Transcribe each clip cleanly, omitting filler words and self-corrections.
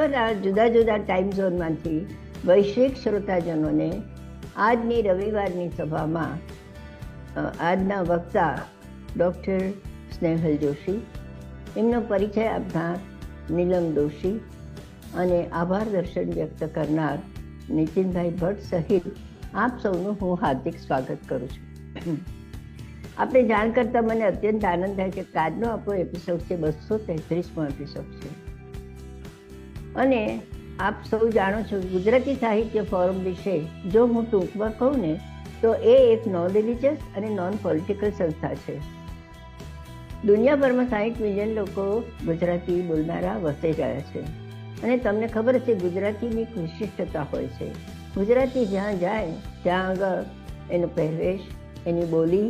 વિશ્વના જુદા જુદા ટાઈમ ઝોનમાંથી વૈશ્વિક શ્રોતાજનોને આજની રવિવારની સભામાં આજના વક્તા ડૉક્ટર સ્નેહલ જોશી, એમનો પરિચય આપનાર નીલમ દોશી અને આભાર દર્શન વ્યક્ત કરનાર નીતિનભાઈ ભટ્ટ સહિત આપ સૌનું હું હાર્દિક સ્વાગત કરું છું. આપણે જાણ કરતા મને અત્યંત આનંદ થાય છે કે આજનો આપણો એપિસોડ છે 233મો એપિસોડ છે. અને આપ સૌ જાણો છો ગુજરાતી સાહિત્ય ફોરમ વિશે જો હું ટૂંકમાં કહું ને તો એ એક નોન રિલિજિયસ અને નોન પોલિટિકલ સંસ્થા છે. દુનિયાભરમાં 60 મિલિયન લોકો ગુજરાતી બોલનારા વસે ગયા છે. અને તમને ખબર છે ગુજરાતીની એક વિશિષ્ટતા હોય છે. ગુજરાતી જ્યાં જાય ત્યાં આગળ એનો પહેરવેશ, એની બોલી,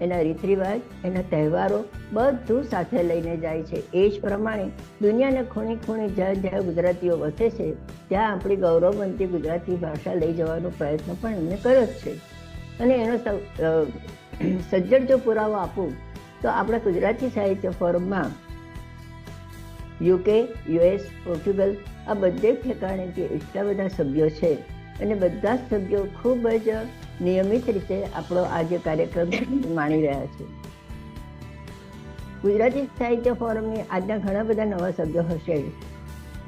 એના રીત રિવાજ, એના તહેવારો બધું સાથે લઈને જાય છે. એ જ પ્રમાણે દુનિયાના ખૂણે ખૂણે જ્યાં જ્યાં ગુજરાતીઓ વસે છે ત્યાં આપણી ગૌરવવંતી ગુજરાતી ભાષા લઈ જવાનો પ્રયત્ન પણ એમણે કર્યો જ છે. અને એનો સજ્જડ જો પુરાવો આપું તો આપણા ગુજરાતી સાહિત્ય ફોરમમાં UK, US, પોર્ટુગલ આ બધે ઠેકાણેથી એટલા બધા સભ્યો છે અને બધા જ સભ્યો ખૂબ જ નિયમિત રીતે આપણો આ જે કાર્યક્રમ માણી રહ્યા છે. ગુજરાતી સાહિત્ય ફોરમની આજના ઘણા બધા નવા સભ્યો હશે.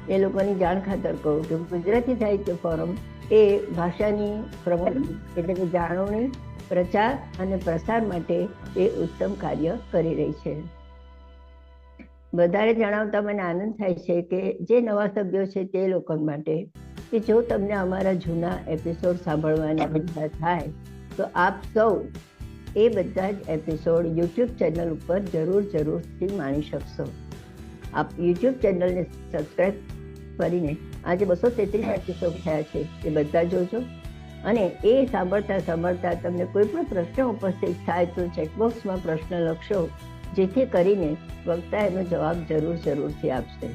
એ લોકોની જાણ ખાતર કહું કે ગુજરાતી સાહિત્ય ફોરમ એ ભાષાની પ્રમોશન એટલે કે જાળવણી, પ્રચાર અને પ્રસાર માટે એ ઉત્તમ કાર્ય કરી રહી છે. વધારે જણાવતા મને આનંદ થાય છે કે જે નવા સભ્યો છે તે લોકો માટે કે જો તમને અમારા જૂના એપિસોડ સાંભળવાની ઈચ્છા થાય તો આપ સૌ એ બધા જ એપિસોડ યુટ્યુબ ચેનલ ઉપર જરૂરથી માણી શકશો. આપ યુટ્યુબ ચેનલને સબસ્ક્રાઈબ કરીને આજે 233 એપિસોડ થયા છે એ બધા જોજો. અને એ સાંભળતા તમને કોઈ પણ પ્રશ્ન ઉપસ્થિત થાય તો ચેકબોક્સમાં પ્રશ્ન લખશો, જેથી કરીને વક્તા એનો જવાબ જરૂરથી આપશે.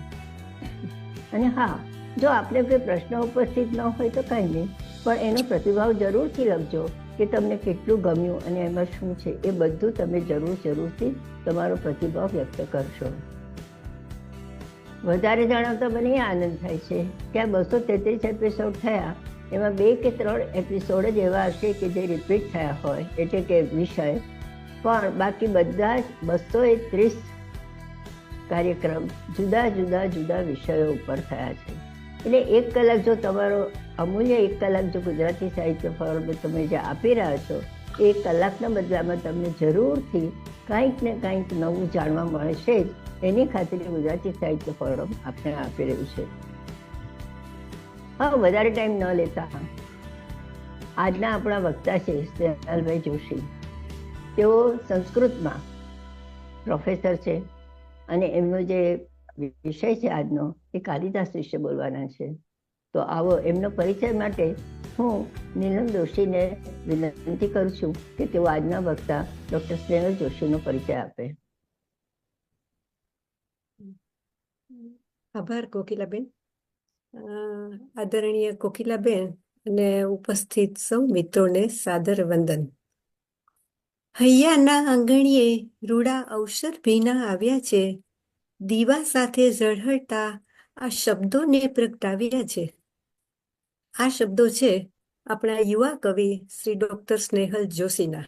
અને હા, જો આપને કોઈ પ્રશ્ન ઉપસ્થિત ન હોય તો કંઈ નહીં, પણ એનો પ્રતિભાવ જરૂરથી લખજો કે તમને કેટલું ગમ્યું અને એમાં શું છે. એ બધું તમે જરૂરથી તમારો પ્રતિભાવ વ્યક્ત કરશો. વધારે જણાવતા મને એ આનંદ થાય છે કે આ 233 એપિસોડ થયા એમાં 2 કે 3 એપિસોડ જ એવા હશે કે જે રિપીટ થયા હોય, એટલે કે વિષય, પણ બાકી બધા જ 230 કાર્યક્રમ જુદા વિષયો ઉપર થયા છે. એટલે 1 કલાક જો તમારો અમૂલ્ય 1 કલાક જો ગુજરાતી સાહિત્ય ફોરમને તમે જે આપી રહ્યા છો એ 1 કલાકના બદલામાં તમને જરૂરથી કંઈક ને કંઈક નવું જાણવા મળશે જ. એની ખાતરી ગુજરાતી સાહિત્ય ફોરમ આપણે આપી રહ્યું છે. હા, વધારે ટાઈમ ન લેતા આજના આપણા વક્તા છે સ્નેહલભાઈ જોશી. તેઓ સંસ્કૃતમાં પ્રોફેસર છે અને એમનો જે વિષય છે આજનો એ કાલિદાસ વિશે બોલવાના છે. તો આવો એમનો પરિચય માટે હું નીલમ દોશીને વિનંતી કરું છું કે તેઓ આજના વક્તા ડૉક્ટર સ્નેહલ જોશીનો પરિચય આપે. આભાર કોકિલાબેન. આદરણીય કોકિલાબેન અને ઉપસ્થિત સૌ મિત્રોને સાદર વંદન. હૈયાના આંગણીએ રૂડા અવસર ભીના આવ્યા છે, દીવા સાથે ઝળહળતા આ શબ્દોને પ્રગટાવ્યા છે. આ શબ્દો છે આપણા યુવા કવિ શ્રી ડૉક્ટર સ્નેહલ જોશીના.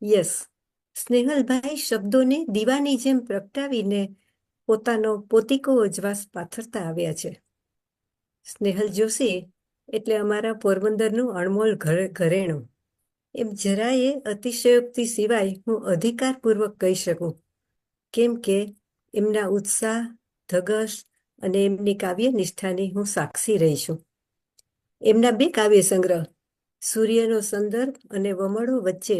યસ, સ્નેહલભાઈ શબ્દોને દીવાની જેમ પ્રગટાવીને પોતાનો પોતિકો અજવાસ પાથરતા આવ્યા છે. સ્નેહલ જોશી એટલે અમારા પોરબંદરનું અણમોલ ઘરેણું. એમ જરાયે અતિશયોક્તિ સિવાય હું અધિકારપૂર્વક કહી શકું, કેમ કે એમના ઉત્સાહ, ધગશ અને એમની કાવ્ય નિષ્ઠાની હું સાક્ષી રહી છું. એમના 2 કાવ્ય સંગ્રહ સૂર્યનો સંદર્ભ અને વમળો વચ્ચે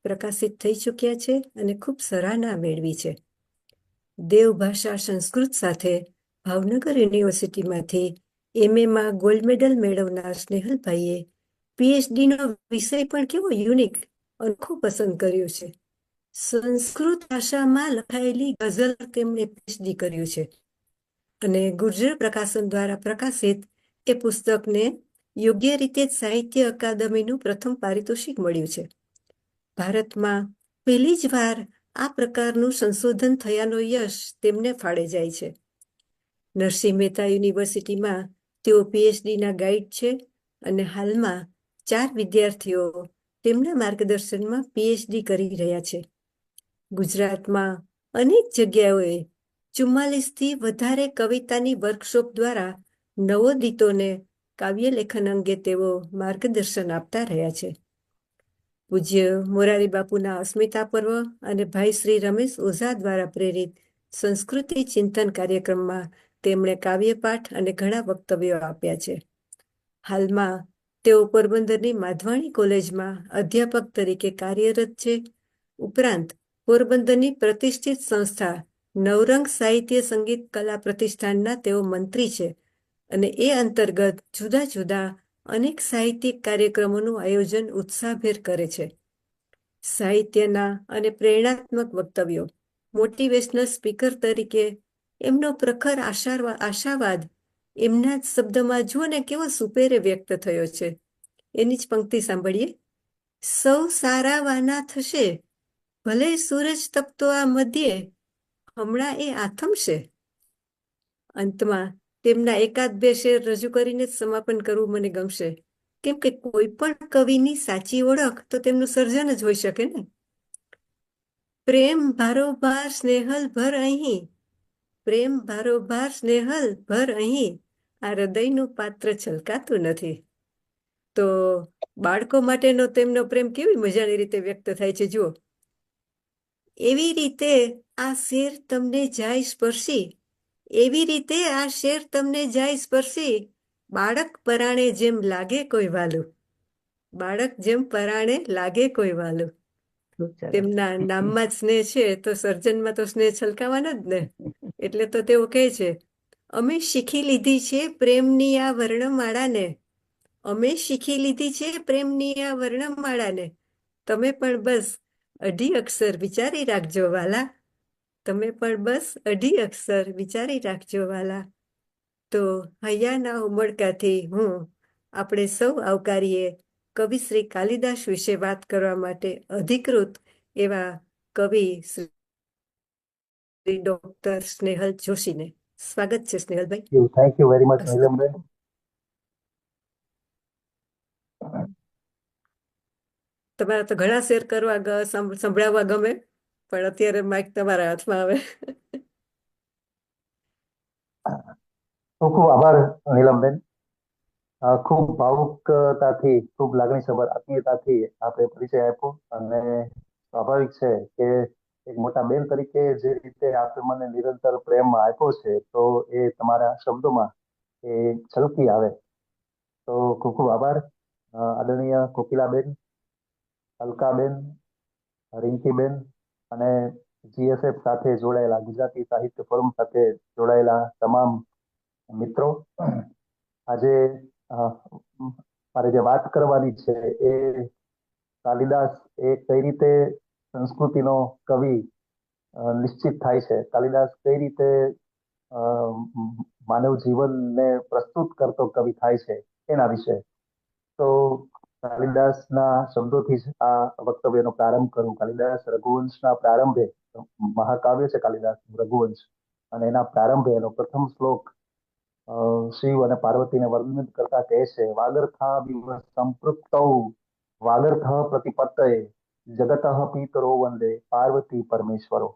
પ્રકાશિત થઈ ચૂક્યા છે અને ખૂબ સરાહના મેળવી છે. દેવભાષા સંસ્કૃત સાથે ભાવનગર યુનિવર્સિટીમાંથી MA ગોલ્ડ મેડલ મેળવનાર સ્નેહલભાઈએ PhDનો વિષય પણ કેવો યુનિક, અનોખો પસંદ કર્યો છે. સંસ્કૃત ભાષામાં લખાયેલી ગઝલ તેમણે PhD કર્યું છે અને ગુર્જર પ્રકાશન દ્વારા પ્રકાશિત એ પુસ્તકને યોગ્ય રીતે સાહિત્ય અકાદમીનું પ્રથમ પારિતોષિક મળ્યું છે. ભારતમાં પહેલી જ વાર આ પ્રકારનું સંશોધન થયાનો યશ તેમને ફાળે જાય છે. નરસિંહ મહેતા યુનિવર્સિટીમાં તેઓ PhDના ગાઈડ છે અને હાલમાં 4 વિદ્યાર્થીઓ તેમના માર્ગદર્શનમાં PhD કરી રહ્યા છે. ગુજરાતમાં અનેક જગ્યાઓએ 44થી વધારે કવિતાની વર્કશોપ દ્વારા નવોદિતોને કાવ્ય લેખન અંગે તેઓ માર્ગદર્શન આપતા રહ્યા છે. પૂજ્ય મોરારી બાપુના અસ્મિતા પર્વ અને ભાઈ શ્રી રમેશ ઓઝા દ્વારા પ્રેરિત સંસ્કૃતિ ચિંતન કાર્યક્રમમાં તેમણે કાવ્યપાઠ અને ઘણા વક્તવ્યો આપ્યા છે. હાલમાં તેઓ પોરબંદરની માધવાણી કોલેજમાં અધ્યાપક તરીકે કાર્યરત છે. ઉપરાંત પોરબંદરની પ્રતિષ્ઠિત સંસ્થા નવરંગ સાહિત્ય સંગીત કલા પ્રતિષ્ઠાનના તેઓ મંત્રી છે અને એ અંતર્ગત જુદા જુદા અનેક સાહિત્યિક કાર્યક્રમોનું આયોજન ઉત્સાહભેર કરે છે. સાહિત્યના અને પ્રેરણાત્મક વક્તવ્યો, મોટિવેશનલ સ્પીકર તરીકે એમનો પ્રખર આશાવાદ એમના જ શબ્દમાં જુઓ ને કેવો સુપેરે વ્યક્ત થયો છે. એની જ પંક્તિ સાંભળીએ. સૌ સારા વાના થશે, ભલે સૂરજ તપતો આ મધ્યે, હમણાં એ આથમશે. અંતમાં તેમના એકાદ બે શેર રજૂ કરીને જ સમાપન કરવું મને ગમશે, કેમ કે કોઈ પણ કવિની સાચી ઓળખ તો તેમનું સર્જન જ હોઈ શકે ને. પ્રેમ ભારોભાર સ્નેહલ ભર અહીં, પ્રેમ ભારોભાર સ્નેહલ ભર અહીં, આ હૃદયનું પાત્ર છલકાતું નથી. તો બાળકો માટેનો તેમનો પ્રેમ કેવી મજાની રીતે વ્યક્ત થાય છે જુઓ. એવી રીતે આ શેર તમને જાય સ્પર્શી, એવી રીતે આ શેર તમને જાય સ્પર્શી, બાળક પરાણે જેમ લાગે કોઈ વાલું, બાળક જેમ પરાણે લાગે કોઈ વાલું. તેમના નામમાં જ સ્નેહ છે તો સર્જનમાં તો સ્નેહ છલકાવાનો જ ને. એટલે તો તેઓ કહે છે, અમે શીખી લીધી છે પ્રેમની આ વર્ણમાળાને, અમે શીખી લીધી છે પ્રેમની આ વર્ણમાળાને, તમે પણ બસ અઢી અક્ષર વિચારી રાખજો વાલા, તમે પણ બસ અઢી અક્ષર વિચારી રાખજો વાલા. તો હૈયાના ઉમળકાથી આપણે સૌ આવકારીએ કવિ શ્રી કાલિદાસ વિશે વાત કરવા માટે અધિકૃત એવા કવિ શ્રી ડોક્ટર સ્નેહલ જોશીને. સ્વાગત છે સ્નેહલભાઈ. થેન્ક યુ વેરી મચ નીલમબેન. તમારા તો ઘણા શેર કરવા સંભળાવવા ગમે, પણ અત્યારે માઇક તમારા હાથમાં આવે. ખૂબ ખૂબ આભાર નીલમબેન. ખૂબ ભાવુકતાથી, ખૂબ લાગણીસભર આત્મીયતાથી આપણે પરિચય આપ્યો અને સ્વાભાવિક છે કે એક મોટા બેન તરીકે જે રીતે આપણે મને નિરંતર પ્રેમ આપ્યો છે તો એ તમારા શબ્દોમાં એ છલકી આવે. તો ખૂબ ખૂબ આભાર. આદરણીય કોકિલાબેન, અલકાબેન, રિંકીબેન અને GSF સાથે જોડાયેલા, ગુજરાતી સાહિત્ય ફોરમ સાથે જોડાયેલા તમામ મિત્રો, આજે મારે જે વાત કરવાની છે એ કાલિદાસ એ કઈ રીતે સંસ્કૃતિનો કવિ નિશ્ચિત થાય છે, કાલિદાસ કઈ રીતે માનવ જીવનને પ્રસ્તુત કરતો કવિ થાય છે એના વિશે. તો કાલિદાસના શબ્દોથી જ આ વક્તવ્યનો પ્રારંભ કરું. કાલિદાસ રઘુવંશના પ્રારંભે, મહાકાવ્ય છે કાલિદાસ રઘુવંશ, અને એના પ્રારંભે એનો પ્રથમ શ્લોક શિવ અને પાર્વતીને વર્ણન કરતા કહે છે, વાગર્થા સંપૃક્તૌ વાગર્થ પ્રતિપત્તયે જગત પિતરો વંદે પાર્વતી પરમેશ્વરો.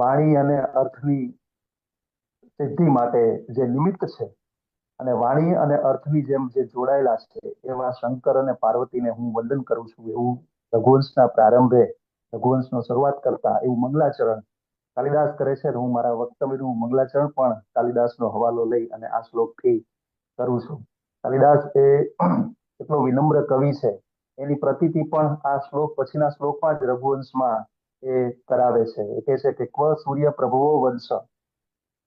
વાણી અને અર્થની સિદ્ધિ માટે જે નિમિત્ત છે અને વાણી અને અર્થની જેમ જે જોડાયેલા છે એવા શંકર અને પાર્વતીને હું વંદન કરું છું. એવું રઘુવંશના પ્રારંભે, રઘુવંશનો શરૂઆત કરતા એવું મંગલાચરણ કાલિદાસ કરે છે. હું મારા વક્તવ્યનું મંગલાચરણ પણ કાલિદાસનો હવાલો લઈ અને આ શ્લોકથી કરું છું. કાલિદાસ એ એટલો વિનમ્ર કવિ છે, એની પ્રતીતિ પણ આ શ્લોક પછીના શ્લોકમાં જ રઘુવંશમાં એ કરાવે છે. એ કહે છે કે ક્વ સૂર્ય પ્રભવો વંશ,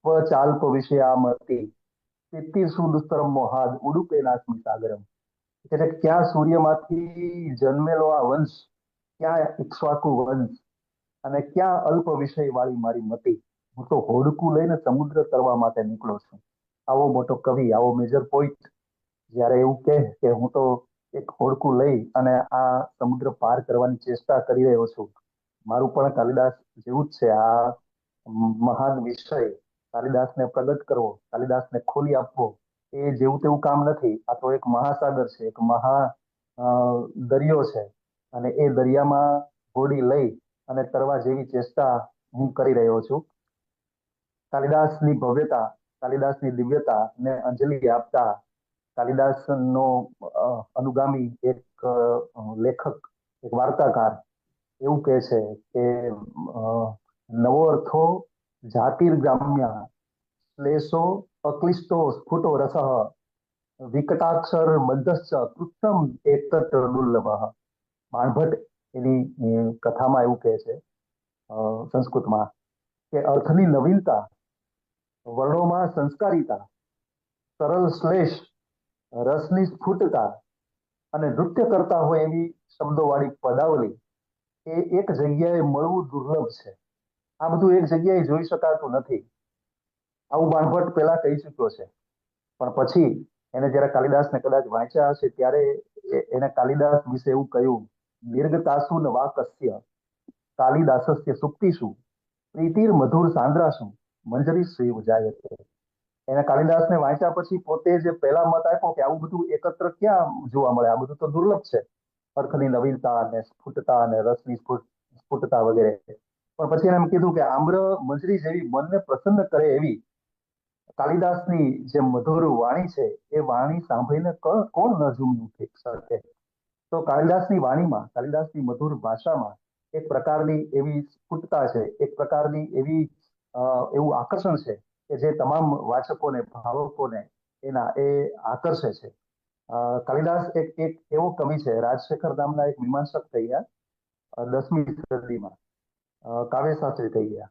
ક્વ ચાલ્પ વિષયામતી, સુદુસ્તરમ મોહાદ ઉડુપેનાસ્મિ સાગરમ. એટલે ક્યાં સૂર્યમાંથી જન્મેલો આ વંશ, ક્યાં ઇક્ષ્વાકુ વંશ, અને ક્યાં અલ્પ વિષય વાળી મારી મતિ. હું તો હોડકું લઈને સમુદ્ર તરવા માટે નીકળો છું. આવો મોટો કવિ, આવો મેજર પોઈન્ટ જ્યારે એવું કહે કે હું તો એક હોડકું લઈ અને આ સમુદ્ર પાર કરવાની ચેષ્ટા કરી રહ્યો છું. મારું પણ કાલિદાસ જેવું જ છે. આ મહાન વિષય કાલિદાસને પ્રગટ કરવો, કાલિદાસને ખોલી આપવો એ જેવું તેવું કામ નથી. આ તો એક મહાસાગર છે, એક દરિયો છે, અને એ દરિયામાં હોડી લઈ અને તરવા જેવી ચેષ્ટા હું કરી રહ્યો છું. કાલિદાસની ભવ્યતા, કાલિદાસની દિવ્યતા ને અંજલિ આપતા કાલિદાસનો અનુગામી એક લેખક, એક વાર્તાકાર એવું કહે છે કે નવો અર્થો જાતિર્ગ્રામ્ય શ્લેષો અક્લિષ્ટો સ્ફુટો રસઃ વિકટાક્ષર મધ્યશ્ચ કૃત્રિમ એકત દુર્લભ. બાણભટ્ટ એની કથામાં એવું કહે છે સંસ્કૃતમાં કે અર્થની નવીનતા, વર્ણોમાં સંસ્કારિતા, સરળ શ્લેષ, રસની સ્ફુટતા અને નૃત્ય કરતા હોય એવી શબ્દોવાળી પદાવલી એ એક જગ્યાએ મળવું દુર્લભ છે. આ બધું એક જગ્યાએ જોઈ શકાતું નથી. આવું બાણભટ્ટ પહેલા કહી ચૂક્યો છે. પણ પછી એને જયારે કાલિદાસને કદાચ વાંચ્યા હશે ત્યારે એને કાલિદાસ વિશે એવું કહ્યું, દીર્ઘતાસુ ન વાકસ્ય કાલિદાસસ્ય સુપ્તિષુ પ્રીતિર મધુર સાંદ્રાસુ મંજરી શ્રી જાયતે. એને કાલિદાસને વાંચ્યા પછી પોતે જે પહેલા મત આપ્યો કે આવું બધું એકત્ર ક્યાં જોવા મળે, આ બધું તો દુર્લભ છે, અર્થની નવીનતા અને સ્ફુટતા અને રસની સ્ફુટતા વગેરે. પણ પછી એને એમ કીધું કે આમ્ર મંજરી જેવી મનને પ્રસન્ન કરે એવી કાલિદાસની જે મધુર વાણી છે એ વાણી સાંભળીને કોણ ન ઝૂમી ઉઠી શકે. તો કાલિદાસની વાણીમાં, કાલિદાસની મધુર ભાષામાં એક પ્રકારની એવી સ્ફુટતા છે, એક પ્રકારની એવું આકર્ષણ છે કે જે તમામ વાચકોને, ભાવકોને એ આકર્ષે છે. કાલિદાસ એક એવો કવિ છે, રાજશેખર નામના એક મીમાંસક થઈ ગયા 10મી સદીમાં, કાવ્યશાસ્ત્રી થઈ ગયા.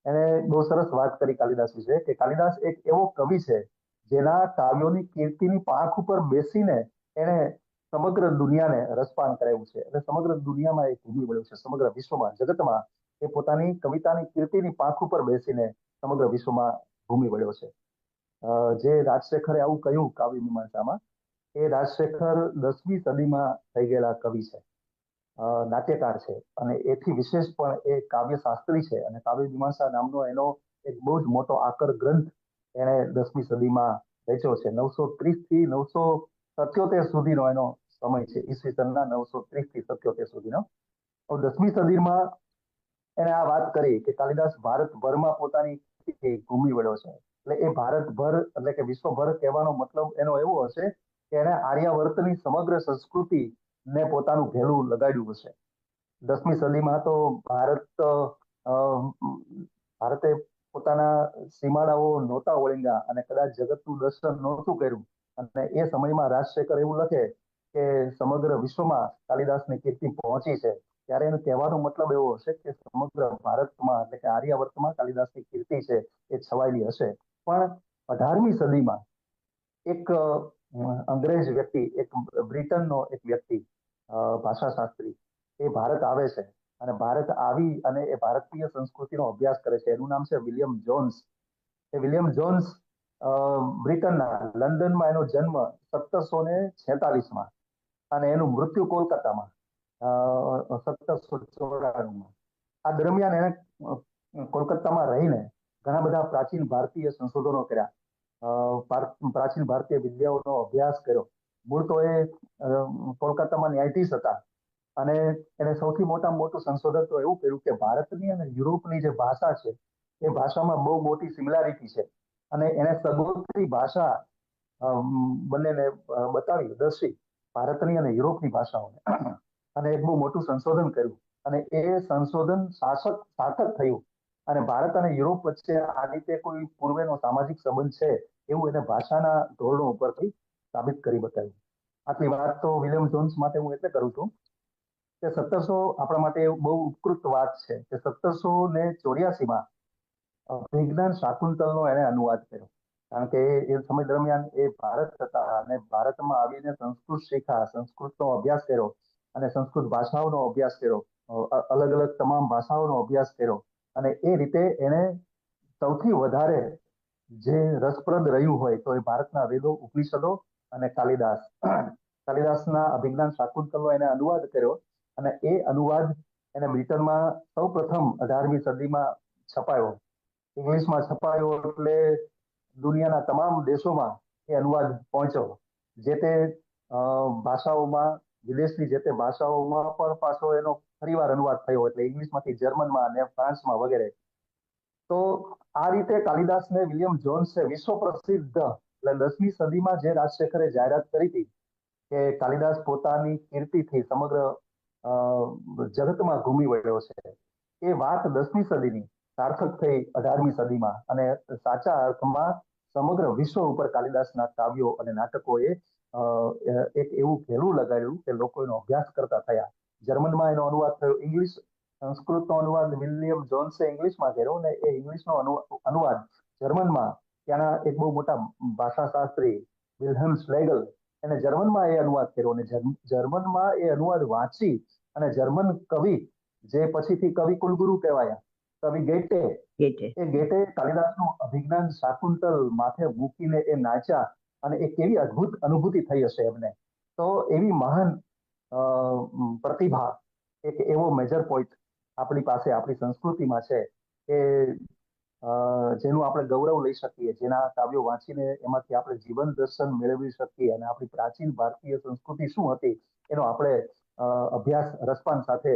એને બહુ સરસ વાત કરી કાલિદાસ વિશે કે કાલિદાસ એક એવો કવિ છે જેના કાવ્યોની કીર્તિની પાંખ ઉપર બેસીને એને સમગ્ર દુનિયાને રસપાન કરાવ્યું છે. એટલે સમગ્ર દુનિયામાં એ ભૂમિ મળ્યું છે, સમગ્ર વિશ્વમાં, જગતમાં એ પોતાની કવિતાની કીર્તિની પાંખ ઉપર બેસીને સમગ્ર વિશ્વમાં ભૂમિ મળ્યો છે. જે રાજશેખરે આવું કહ્યું કાવ્ય મીમાંસામાં, એ રાજશેખર 10મી સદીમાં થઈ ગયેલા કવિ છે, નાટ્યકાર છે, અને એથી વિશેષ પણ એ કાવ્યશાસ્ત્રી છે. અને કાવ્ય મીમાંસા નામનો એનો એક બહુ જ મોટો આકર ગ્રંથ એણે 10મી સદીમાં રચ્યો છે. 930 થી 977 સુધીનો એનો સમય છે, ઈસવીસનના 930 થી 77 સુધીનો. 10મી સદીમાં એને આ વાત કરી કે કાલિદાસ ભારતભરમાં પોતાની ભૂમિ વળ્યો છે. એટલે એ ભારતભર એટલે કે વિશ્વભર કહેવાનો મતલબ એનો એવો હશે કે એને આર્યાવર્તની સમગ્ર સંસ્કૃતિ ને પોતાનું ઘેલું લગાડ્યું હશે. 10મી સદીમાં તો ભારતે પોતાના સીમાડાઓ નહોતા ઓળંગ્યા અને કદાચ જગતનું દર્શન નહોતું કર્યું. અને એ સમયમાં રાજશેખર એવું લખે કે સમગ્ર વિશ્વમાં કાલિદાસની કીર્તિ પહોંચી છે, ત્યારે એનો કહેવાનો મતલબ એવો હશે કે સમગ્ર ભારતમાં એટલે કે આર્યાવર્તમાં કાલિદાસની કીર્તિ છે એ છવાયેલી હશે. પણ 18મી સદીમાં એક અંગ્રેજ વ્યક્તિ, એક બ્રિટનનો એક વ્યક્તિ, ભાષાશાસ્ત્રી, એ ભારત આવે છે. અને ભારત આવી અને એ ભારતીય સંસ્કૃતિનો અભ્યાસ કરે છે. એનું નામ છે વિલિયમ જોન્સ. એ વિલિયમ જોન્સ બ્રિટનના લંડનમાં એનો જન્મ 1746માં અને એનું મૃત્યુ કોલકાતામાં 1794માં. આ દરમિયાન એને કોલકાતામાં રહીને ઘણા બધા પ્રાચીન ભારતીય સંશોધનો કર્યા, પ્રાચીન ભારતીય વિદ્યાઓનો અભ્યાસ કર્યો. મૂળ તો એ કોલકાતામાં ન્યાયાધીશ હતા અને એને સૌથી મોટું સંશોધન તો એવું કર્યું કે ભારતની અને યુરોપની જે ભાષા છે એ ભાષામાં બહુ મોટી સિમિલારિટી છે. અને એને સગોતરી ભાષા બંનેને બતાવી, દર્શી ભારતની અને યુરોપની ભાષાઓને. અને એક બહુ મોટું સંશોધન કર્યું અને એ સંશોધન સાર્થક થયું. અને ભારત અને યુરોપ વચ્ચે આ રીતે કોઈ પૂર્વેનો સામાજિક સંબંધ છે એવું એને ભાષાના ધોરણો ઉપરથી સાબિત કરી બતાવ્યું. આટલી વાત તો વિલિયમ જોન્સ માટે હું એટલે કરું છું કે 1700 આપણા માટે બહુ ઉત્કૃષ્ટ વાત છે કે 1784માં વિજ્ઞાન શાકુંતલનો એને અનુવાદ કર્યો. કારણ કે એ સમય દરમિયાન એ ભારત હતા અને ભારતમાં આવીને સંસ્કૃત શીખ્યા, સંસ્કૃતનો અભ્યાસ કર્યો અને સંસ્કૃત ભાષાઓનો અભ્યાસ કર્યો, અલગ અલગ તમામ ભાષાઓનો અભ્યાસ કર્યો. અને એ રીતે એને સૌથી વધારે જે રસપ્રદ રહ્યું હોય તો એ ભારતના વેદો, ઉપનિષદો અને કાલિદાસના અભિજ્ઞાન શાકુંતલનો એને અનુવાદ કર્યો. અને એ અનુવાદ એને બ્રિટનમાં સૌ પ્રથમ 18મી સદીમાં છપાયો. ઇંગ્લિશમાં છપાયો એટલે દુનિયાના તમામ દેશોમાં એ અનુવાદ પહોંચ્યો. જે તે ભાષાઓમાં, વિદેશની જે તે ભાષાઓમાં પણ પાછો એનો ફરીવાર અનુવાદ થયો, એટલે ઇંગ્લિશમાંથી જર્મનમાં અને ફ્રાન્સમાં વગેરે. તો આ રીતે કાલિદાસને વિલિયમ જોન્સે વિશ્વ પ્રસિદ્ધ, એટલે 10મી સદીમાં જે રાજશેખરે જાહેરાત કરી હતી કે કાલિદાસ પોતાની કીર્તિથી સમગ્ર જગતમાં ઘૂમી વળ્યો છે, એ વાત 10મી સદીની સાર્થક થઈ 18મી સદીમાં, અને સાચા અર્થમાં સમગ્ર વિશ્વ ઉપર કાલિદાસના કાવ્યો અને નાટકોએ એક એવું ઘેલું લગાડ્યું કે લોકો એનો અભ્યાસ કરતા થયા. જર્મનમાં એનો અનુવાદ થયો, ઇંગ્લિશ સંસ્કૃતનો અનુવાદ વિલિયમ જોન્સે ઇંગ્લિશમાં કર્યો, ને એ ઇંગ્લિશનો અનુવાદ જર્મનમાં ત્યાંના એક બહુ મોટા ભાષાશાસ્ત્રી વિલ્હેલ્મ શ્લેગલ એને જર્મનમાં એ અનુવાદ કર્યો, અને જર્મનમાં એ અનુવાદ વાંચી અને જર્મન કવિ, જે પછીથી કવિ કુલગુરુ કહેવાયા, કવિ ગેટે, એ ગેટે કાલિદાસનું અભિજ્ઞાન શાકુંતલ માથે મૂકીને એ નાચ્યા, અને એ કેવી અદ્ભુત અનુભૂતિ થઈ હશે એમને. તો એવી મહાન પ્રતિભા, એક એવો મેજર પોઈન્ટ આપણી પાસે આપણી સંસ્કૃતિમાં છે કે જેનું આપણે ગૌરવ લઈ શકીએ, જેના કાવ્યો વાંચીને એમાંથી આપણે જીવન દર્શન મેળવી શકીએ, અને આપણી પ્રાચીન ભારતીય સંસ્કૃતિ શું હતી એનો આપણે અભ્યાસ રસપાન સાથે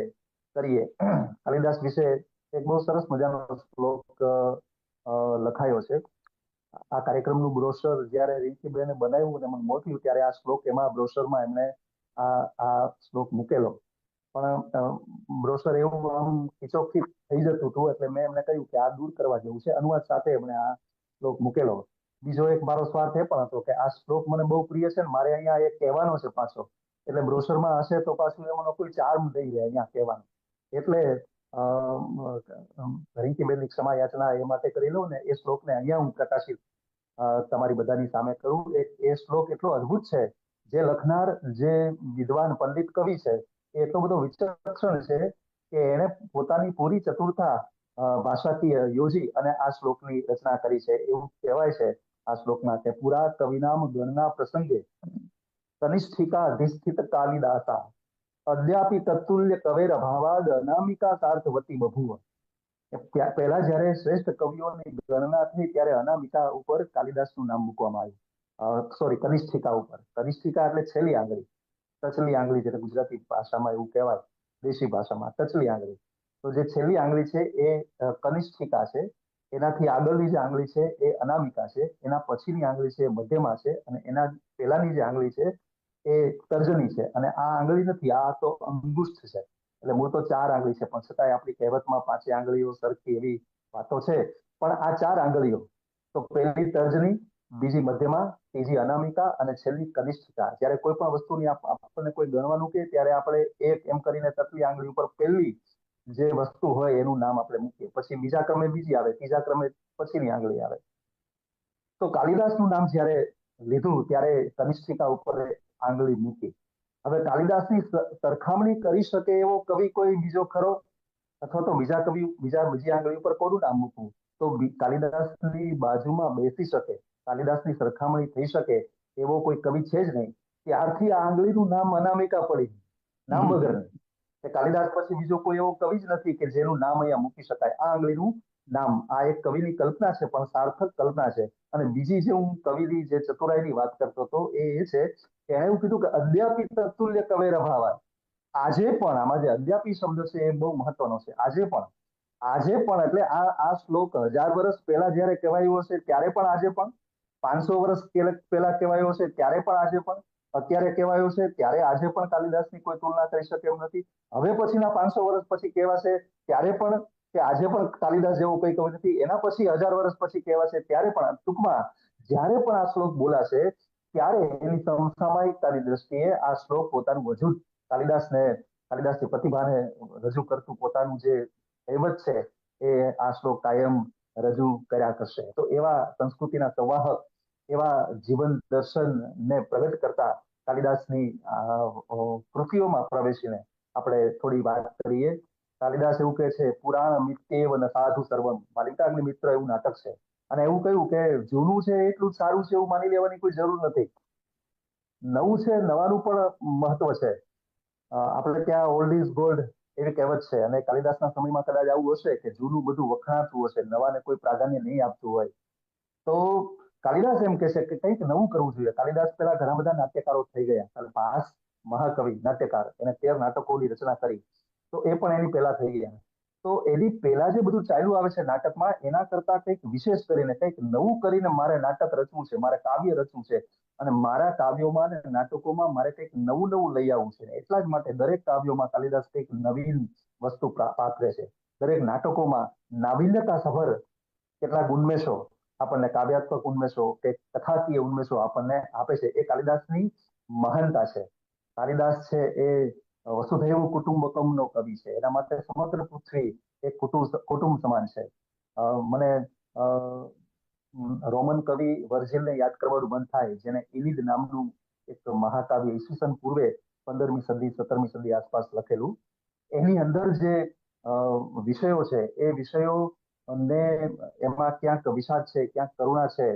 કરીએ. કાલિદાસ વિશે એક બહુ સરસ મજાનો શ્લોક લખાયો છે. આ કાર્યક્રમનું બ્રોશર જ્યારે રિંકીબેને બનાવ્યું અને મને મોકલ્યું, ત્યારે આ શ્લોક એમાં બ્રોશરમાં એમણે આ શ્લોક મૂકેલો. પણ બ્રોશર એવું આમ ખીચોખીચ થઈ જતું હતું, એટલે મેં એમને કહ્યું કે આ દૂર કરવા જેવું છે, અનુવાદ સાથે એમણે આ શ્લોક મૂકેલો. બીજો એક મારો સ્વાર્થ એ પણ હતો કે આ શ્લોક મને બહુ પ્રિય છે, ને મારે અહીંયા એક કહેવાનો છે પાછો, એટલે બ્રોશરમાં હશે તો પાછું એમાંનો કોઈ ચાર્મ થઈ જાય અહીંયા કહેવાનો. એટલે રિંકીબેનની ક્ષમા યાચના એ માટે કરી લઉં ને એ શ્લોકને અહીંયા હું પ્રકાશિત તમારી બધાની સામે કરું. એ શ્લોક એટલો અદ્ભુત છે, જે લખનાર જે વિદ્વાન પંડિત કવિ છે એ એટલો બધો વિચક્ષણ છે કે એને પોતાની પૂરી ચતુરતા ભાષાકીય યોજી અને આ શ્લોકની રચના કરી છે. એવું કહેવાય છે આ શ્લોકમાં કે પુરા કવિનામ ગણના પ્રસંગે કનિષ્ઠિકા અધિષ્ઠિત કાલિદાસા અદ્યાપી તત્તુલ્ય કવેર અભાવાદ અનામિકા સાર્થવતી બભુવ. પહેલા જ્યારે શ્રેષ્ઠ કવિઓની ગણના થઈ ત્યારે અનામિકા ઉપર કાલિદાસનું નામ મૂકવામાં આવ્યું. સોરી, કનિષ્ઠિકા ઉપર. કનિષ્ઠિકા એટલે છેલ્લી આંગળી, ટચલી આંગળી, જેને ગુજરાતી ભાષામાં એવું કહેવાય, દેશી ભાષામાં ટચલી આંગળી. તો જે છેલ્લી આંગળી છે એ કનિષ્ઠિકા છે, એનાથી આગળની જે આંગળી છે એ અનામિકા છે, એના પછીની આંગળી છે એ મધ્યમા છે, અને એના પહેલાની જે આંગળી છે એ તર્જની છે. અને આ આંગળી નથી, આ તો અંગુષ્ઠ છે. એટલે મૂળ તો 4 આંગળી છે, પણ છતાંય આપણી કહેવતમાં 5 આંગળીઓ સરખી એવી વાતો છે. પણ આ 4 આંગળીઓ, તો પહેલી તર્જની, બીજી મધ્યમા, ત્રીજી અનામિકા અને છેલ્લી કનિષ્ઠિકા. જ્યારે કોઈ પણ વસ્તુની આપણને કોઈ ગણવાનું કે ત્યારે આપણે એક એમ કરીને તકલી આંગળી ઉપર પહેલી જે વસ્તુ હોય એનું નામ આપણે મૂકીએ, પછી બીજા ક્રમે બીજી આવે, ત્રીજા ક્રમે પછીની આંગળી આવે. તો કાલિદાસનું નામ જ્યારે લીધું ત્યારે કનિષ્ઠિકા ઉપર આંગળી મૂકી. હવે કાલિદાસની સરખામણી કરી શકે એવો કવિ કોઈ બીજો ખરો, અથવા તો બીજી આંગળી ઉપર કોનું નામ મૂકવું? તો કાલિદાસની બાજુમાં બેસી શકે, કાલિદાસની સરખામણી થઈ શકે એવો કોઈ કવિ છે જ નહીં. ત્યારથી આ આંગળીનું નામ અનામિકા પડી, નામ વગરની. કાલિદાસ પછી બીજો કોઈ એવો કવિ જ નથી કે જેનું નામ અહીંયા મૂકી શકાય. આ આંગળીનું નામ, આ એક કવિની કલ્પના છે, પણ સાર્થક કલ્પના છે. અને બીજી જે હું કવિની જે ચતુરાઈની વાત કરતો હતો એ છે કે એણે એવું કીધું કે અદ્યાપી તત્તુલ્ય કવેર અભાવાત. આજે પણ, આમાં જે અદ્યાપી શબ્દ છે એ બહુ મહત્વનો છે. આજે પણ એટલે આ શ્લોક 1000 વર્ષ પહેલા જયારે કહેવાયો હશે ત્યારે પણ આજે પણ, 500 વર્ષ પહેલા કહેવાયો હશે ત્યારે પણ આજે પણ, અત્યારે કહેવાયો છે ત્યારે આજે પણ કાલિદાસની કોઈ તુલના કરી શકે એમ નથી. હવે પછીના 500 વર્ષ પછી કહેવાશે ત્યારે પણ કે આજે પણ કાલિદાસ જેવો કોઈ કવિ નથી. એના પછી 1000 વર્ષ પછી કહેવાશે ત્યારે પણ. ટૂંકમાં જ્યારે પણ આ શ્લોક બોલાશે ત્યારે એની સમસામયિકતાની દ્રષ્ટિએ આ શ્લોક પોતાનું વજૂદ, કાલિદાસની પ્રતિભાને રજૂ કરતું પોતાનું જે કહેવત છે એ આ શ્લોક કાયમ રજૂ કર્યા કરશે. તો એવા સંસ્કૃતિના સંવાહક, એવા જીવન દર્શનને પ્રગટ કરતા કાલિદાસની કૃતિઓમાં પ્રવેશીને આપણે થોડી વાત કરીએ. કાલિદાસ એવું કહે છે, પુરાણ મિત્યેવ ન સાધુ સર્વમ. માલિકાગ્નિ મિત્ર એવું નાટક છે, અને એવું કહ્યું કે જૂનું છે એટલું સારું છે એવું માની લેવાની કોઈ જરૂર નથી. નવું છે, નવાનું પણ મહત્વ છે. આપણે ત્યાં ઓલ્ડ ઇઝ ગોલ્ડ એવી કહેવત છે. અને કાલિદાસના સમયમાં કદાચ આવું હશે કે જૂનું બધું વખણાતું હશે, નવાને કોઈ પ્રાધાન્ય નહીં આપતું હોય, તો કાલિદાસ એમ કહે છે કે કંઈક નવું કરવું જોઈએ. કાલિદાસ પહેલા ઘણા બધા નાટ્યકારો થઈ ગયા. ભાસ મહાકવિ નાટ્યકાર, એને 13 નાટકોની રચના કરી, તો એ પણ એની પહેલા થઈ ગયા. તો એની પહેલા જે બધું ચાલ્યું આવે છે નાટકમાં, એના કરતા કંઈક વિશેષ કરીને, કંઈક નવું કરીને મારે નાટક રચવું છે, મારે કાવ્ય રચવું છે, અને મારા કાવ્યોમાં અને નાટકોમાં મારે કંઈક નવું નવું લઈ આવવું છે. એટલા જ માટે દરેક કાવ્યોમાં કાલિદાસ કંઈક નવીન વસ્તુ પાથરે છે. દરેક નાટકોમાં નાવીન્યતા સભર કેટલાક ઉન્મેષો, આપણને કાવ્યાત્મક ઉન્મેષો કે કથાકીય ઉન્મેષો આપણને આપે છે. એ કાલિદાસની મહાનતા છે. કાલિદાસ છે એ વસુધૈવ કુટુંબકમનો કવિ છે. એના માટે સમગ્ર પૃથ્વી એક કુટુંબ સમાન છે. મને રોમન કવિ વર્જિલને યાદ કરવાનું મન થાય, જેને ઇલિડ નામનું એક મહાકાવ્ય ઈસવીસન પૂર્વે 15મી સદી 17મી સદી આસપાસ લખેલું. એની અંદર જે વિષયો છે, એ વિષયો ને એમાં ક્યાંક વિષાદ છે, ક્યાંક કરુણા છે,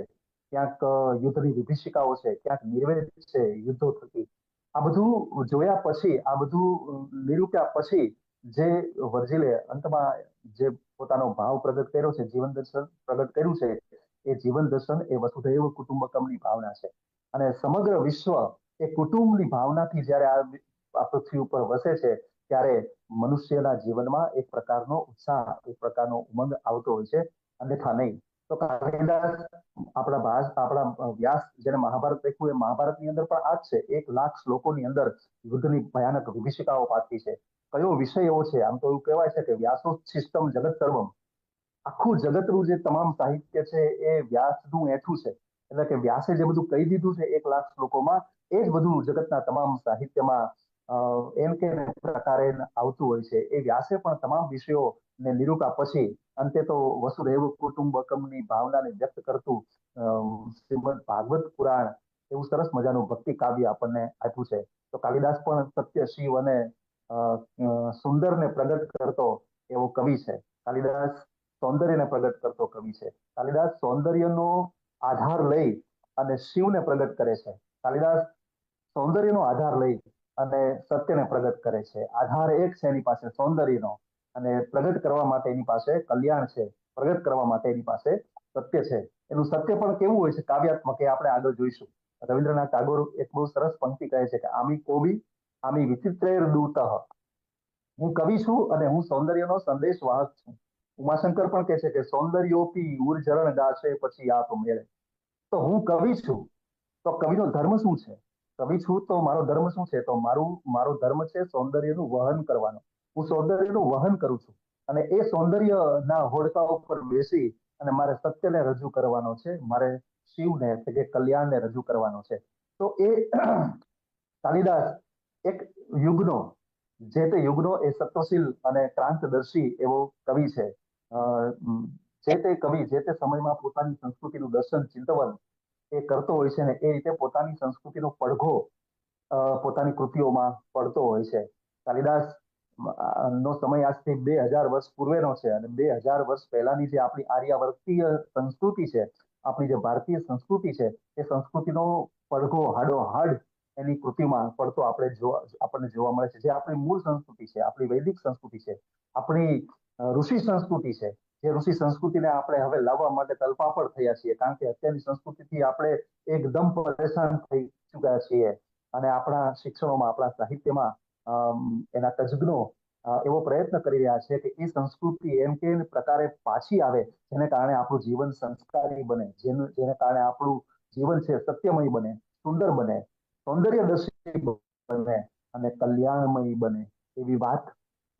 ક્યાંક યુદ્ધની વિભીષિકાઓ છે, ક્યાંક નિર્વેદ છે યુદ્ધો થકી. આ બધું જોયા પછી, આ બધું નિરૂપ્યા પછી જે વર્જિલે અંતમાં જે પોતાનો ભાવ પ્રગટ કર્યો છે, જીવન દર્શન પ્રગટ કર્યું છે, એ જીવન દર્શન એ વસુધૈવ કુટુંબકમની ભાવના છે. અને સમગ્ર વિશ્વ એ કુટુંબની ભાવનાથી જ્યારે આ પૃથ્વી ઉપર વસે છે, ત્યારે મનુષ્યના જીવનમાં એક પ્રકારનો ઉત્સાહ, એક પ્રકારનો ઉમંગ આવતો હોય છે, અન્યથા નહીં. તો કાલિદાસ આપણા વ્યાસ જેને મહાભારત લખ્યું, એ મહાભારતની અંદર પણ આ જ છે. 1 લાખ શ્લોકોની અંદર યુદ્ધની ભયાનક વિભીષિકાઓ પાથરી છે. કયો વિષય એવો છે? આમ તો એવું કહેવાય છે કે વ્યાસોચ્છિષ્ટમ જગત સર્વમ, આખું જગતનું જે તમામ સાહિત્ય છે એ વ્યાસનું એઠું છે. એટલે કે વ્યાસે જે બધું કહી દીધું છે 1 લાખ શ્લોકોમાં, એ જ બધું જગતના તમામ સાહિત્યમાં એમ કે પ્રકારે આવતું હોય છે. એ વ્યાસે પણ તમામ વિષયોને નિરૂપ્યા પછી અંતે તો વસુધૈવ કુટુંબકમની ભાવનાને વ્યક્ત કરતું શ્રીમદ ભાગવત પુરાણ એવું સરસ મજાનું ભક્તિ કાવ્ય આપણને આપ્યું છે. તો કાલિદાસ પણ સત્ય, શિવ અને સુંદરને પ્રગટ કરતો એવો કવિ છે. કાલિદાસ સૌંદર્યને પ્રગટ કરતો કવિ છે. કાલિદાસ સૌંદર્યનો આધાર લઈ અને શિવને પ્રગટ કરે છે. કાલિદાસ સૌંદર્યનો આધાર લઈ અને સત્યને પ્રગટ કરે છે. આધાર એક છે એની પાસે સૌંદર્યનો, અને પ્રગટ કરવા માટે એની પાસે કલ્યાણ છે, પ્રગટ કરવા માટે એની પાસે સત્ય છે. એનું સત્ય પણ કેવું હોય છે? કાવ્યાત્મક. એ આપણે આગળ જોઈશું. રવિન્દ્રનાથ ટાગોર એક બહુ સરસ પંક્તિ કહે છે કે આમી કોબી આમી વિચિત્રેર દૂતઃ, હું કવિ છું અને હું સૌંદર્યનો સંદેશ વાહક છું. ઉમાશંકર પણ કહે છે કે સૌંદર્યોપી ઉર્જરણ ગાશે પછી આપ મેળે. તો હું કવિ છું, તો કવિનો ધર્મ શું છે? કવિ છું તો મારો ધર્મ શું છે? તો મારો ધર્મ છે સૌંદર્યનું વહન કરવાનો. હું સૌંદર્યનું વહન કરું છું, અને એ સૌંદર્યના હોડકા ઉપર બેસી અને મારે સત્યને રજૂ કરવાનો છે, મારે શિવને એટલે કે કલ્યાણને રજૂ કરવાનો છે. તો એ કાલિદાસ એક યુગનો, જે તે યુગનો એ સત્વશીલ અને ક્રાંતદર્શી એવો કવિ છે. જે તે કવિ જે તે સમયમાં પોતાની સંસ્કૃતિનું દર્શન, ચિંતવન એ કરતો હોય છે, ને એ રીતે પોતાની સંસ્કૃતિનો પડઘો પોતાની કૃતિઓમાં પડતો હોય છે. કાલિદાસ નો સમય આજથી 2000 વર્ષ પૂર્વેનો છે, અને 2000 વર્ષ પહેલાની જે આપણી આર્યાવર્તીય સંસ્કૃતિ છે, આપણી જે ભારતીય સંસ્કૃતિ છે, એ સંસ્કૃતિનો પડઘો હાડોહાડ એની કૃતિમાં પડતો આપણને જોવા મળે છે. જે આપણી મૂળ સંસ્કૃતિ છે, આપણી વૈદિક સંસ્કૃતિ છે, આપણી ઋષિ સંસ્કૃતિ છે, જે ઋષિ સંસ્કૃતિને આપણે હવે લાવવા માટે તલપાપડ થયા છીએ, કારણ કે અત્યારની સંસ્કૃતિથી આપણે એકદમ પરેશાન થઈ ચૂક્યા છીએ. અને આપણા શિક્ષણોમાં, આપણા સાહિત્યમાં એના તજજ્ઞો એવો પ્રયત્ન કરી રહ્યા છે કે એ સંસ્કૃતિ એમ કે પ્રકારે પાછી આવે, જેને કારણે આપણું જીવન સંસ્કારી બને, જેને કારણે આપણું જીવન છે સત્યમય બને, સુંદર બને, સૌંદર્યદર્શી બને અને કલ્યાણમય બને. એવી વાત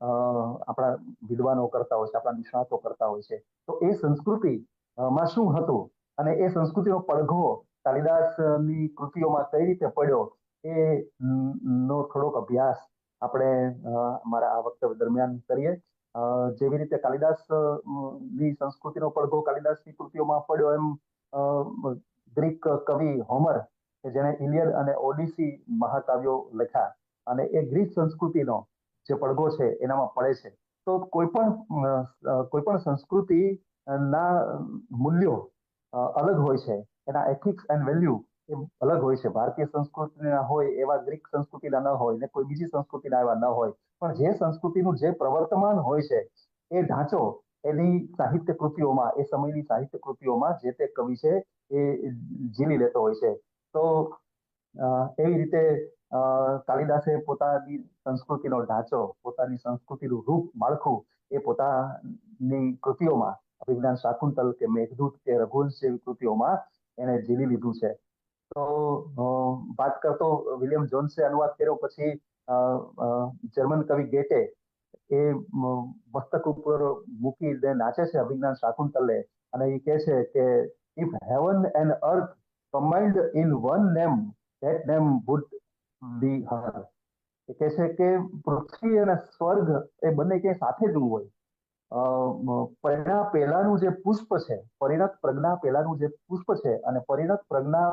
આપણા વિદ્વાનો કરતા હોય છે, આપણા નિષ્ણાતો કરતા હોય છે. તો એ સંસ્કૃતિ માં શું હતું અને એ સંસ્કૃતિનો પડઘો કાલિદાસની કૃતિઓમાં કઈ રીતે પડ્યો, એ નો થોડોક અભ્યાસ આપણે મારા આ વક્તવ્ય દરમિયાન કરીએ. જેવી રીતે કાલિદાસ ની સંસ્કૃતિનો પડઘો કાલિદાસની કૃતિઓમાં પડ્યો, એમ ગ્રીક કવિ હોમર, કે જેને ઇલિયડ અને ઓડિસી મહાકાવ્યો લખ્યા, અને એ ગ્રીક સંસ્કૃતિનો જે પડઘો છે એનામાં પડે છે. તો કોઈ પણ સંસ્કૃતિ ના મૂલ્યો અલગ હોય છે, એના એથિક્સ એન્ડ વેલ્યુ એ અલગ હોય છે. ભારતીય સંસ્કૃતિના હોય એવા ગ્રીક સંસ્કૃતિના ન હોય ને કોઈ બીજી સંસ્કૃતિના એવા ન હોય, પણ જે સંસ્કૃતિનું જે પ્રવર્તમાન હોય છે એ ઢાંચો એની સાહિત્ય કૃતિઓમાં, એ સમયની સાહિત્ય કૃતિઓમાં જે તે કવિ છે એ ઝીલી લેતો હોય છે. તો એવી રીતે કાલિદાસે પોતાની સંસ્કૃતિનો ઢાંચો, પોતાની સંસ્કૃતિનું રૂપ માળખું એ પોતાની કૃતિઓમાં, અભિજ્ઞાન શાકુંતલ કે મેઘદૂત કે રઘુવંશ જેવી કૃતિઓમાં એને ઝીલી લીધું છે. તો વાત કરતો વિલિયમ જોન્સે અનુવાદ કર્યો પછી જર્મન કવિ ગેટે એ મસ્તક ઉપર મૂકીને નાચે છે અભિજ્ઞાન શાકુંતલે, અને એ કહે છે કે if heaven and earth combined in one name, that name would be her. એ કહે છે કે પૃથ્વી અને સ્વર્ગ એ બંને ક્યાંય સાથે જ હોય. પરિણા પહેલાનું જે પુષ્પ છે, પરિણત પ્રજ્ઞા પહેલાનું જે પુષ્પ છે અને પરિણત પ્રજ્ઞા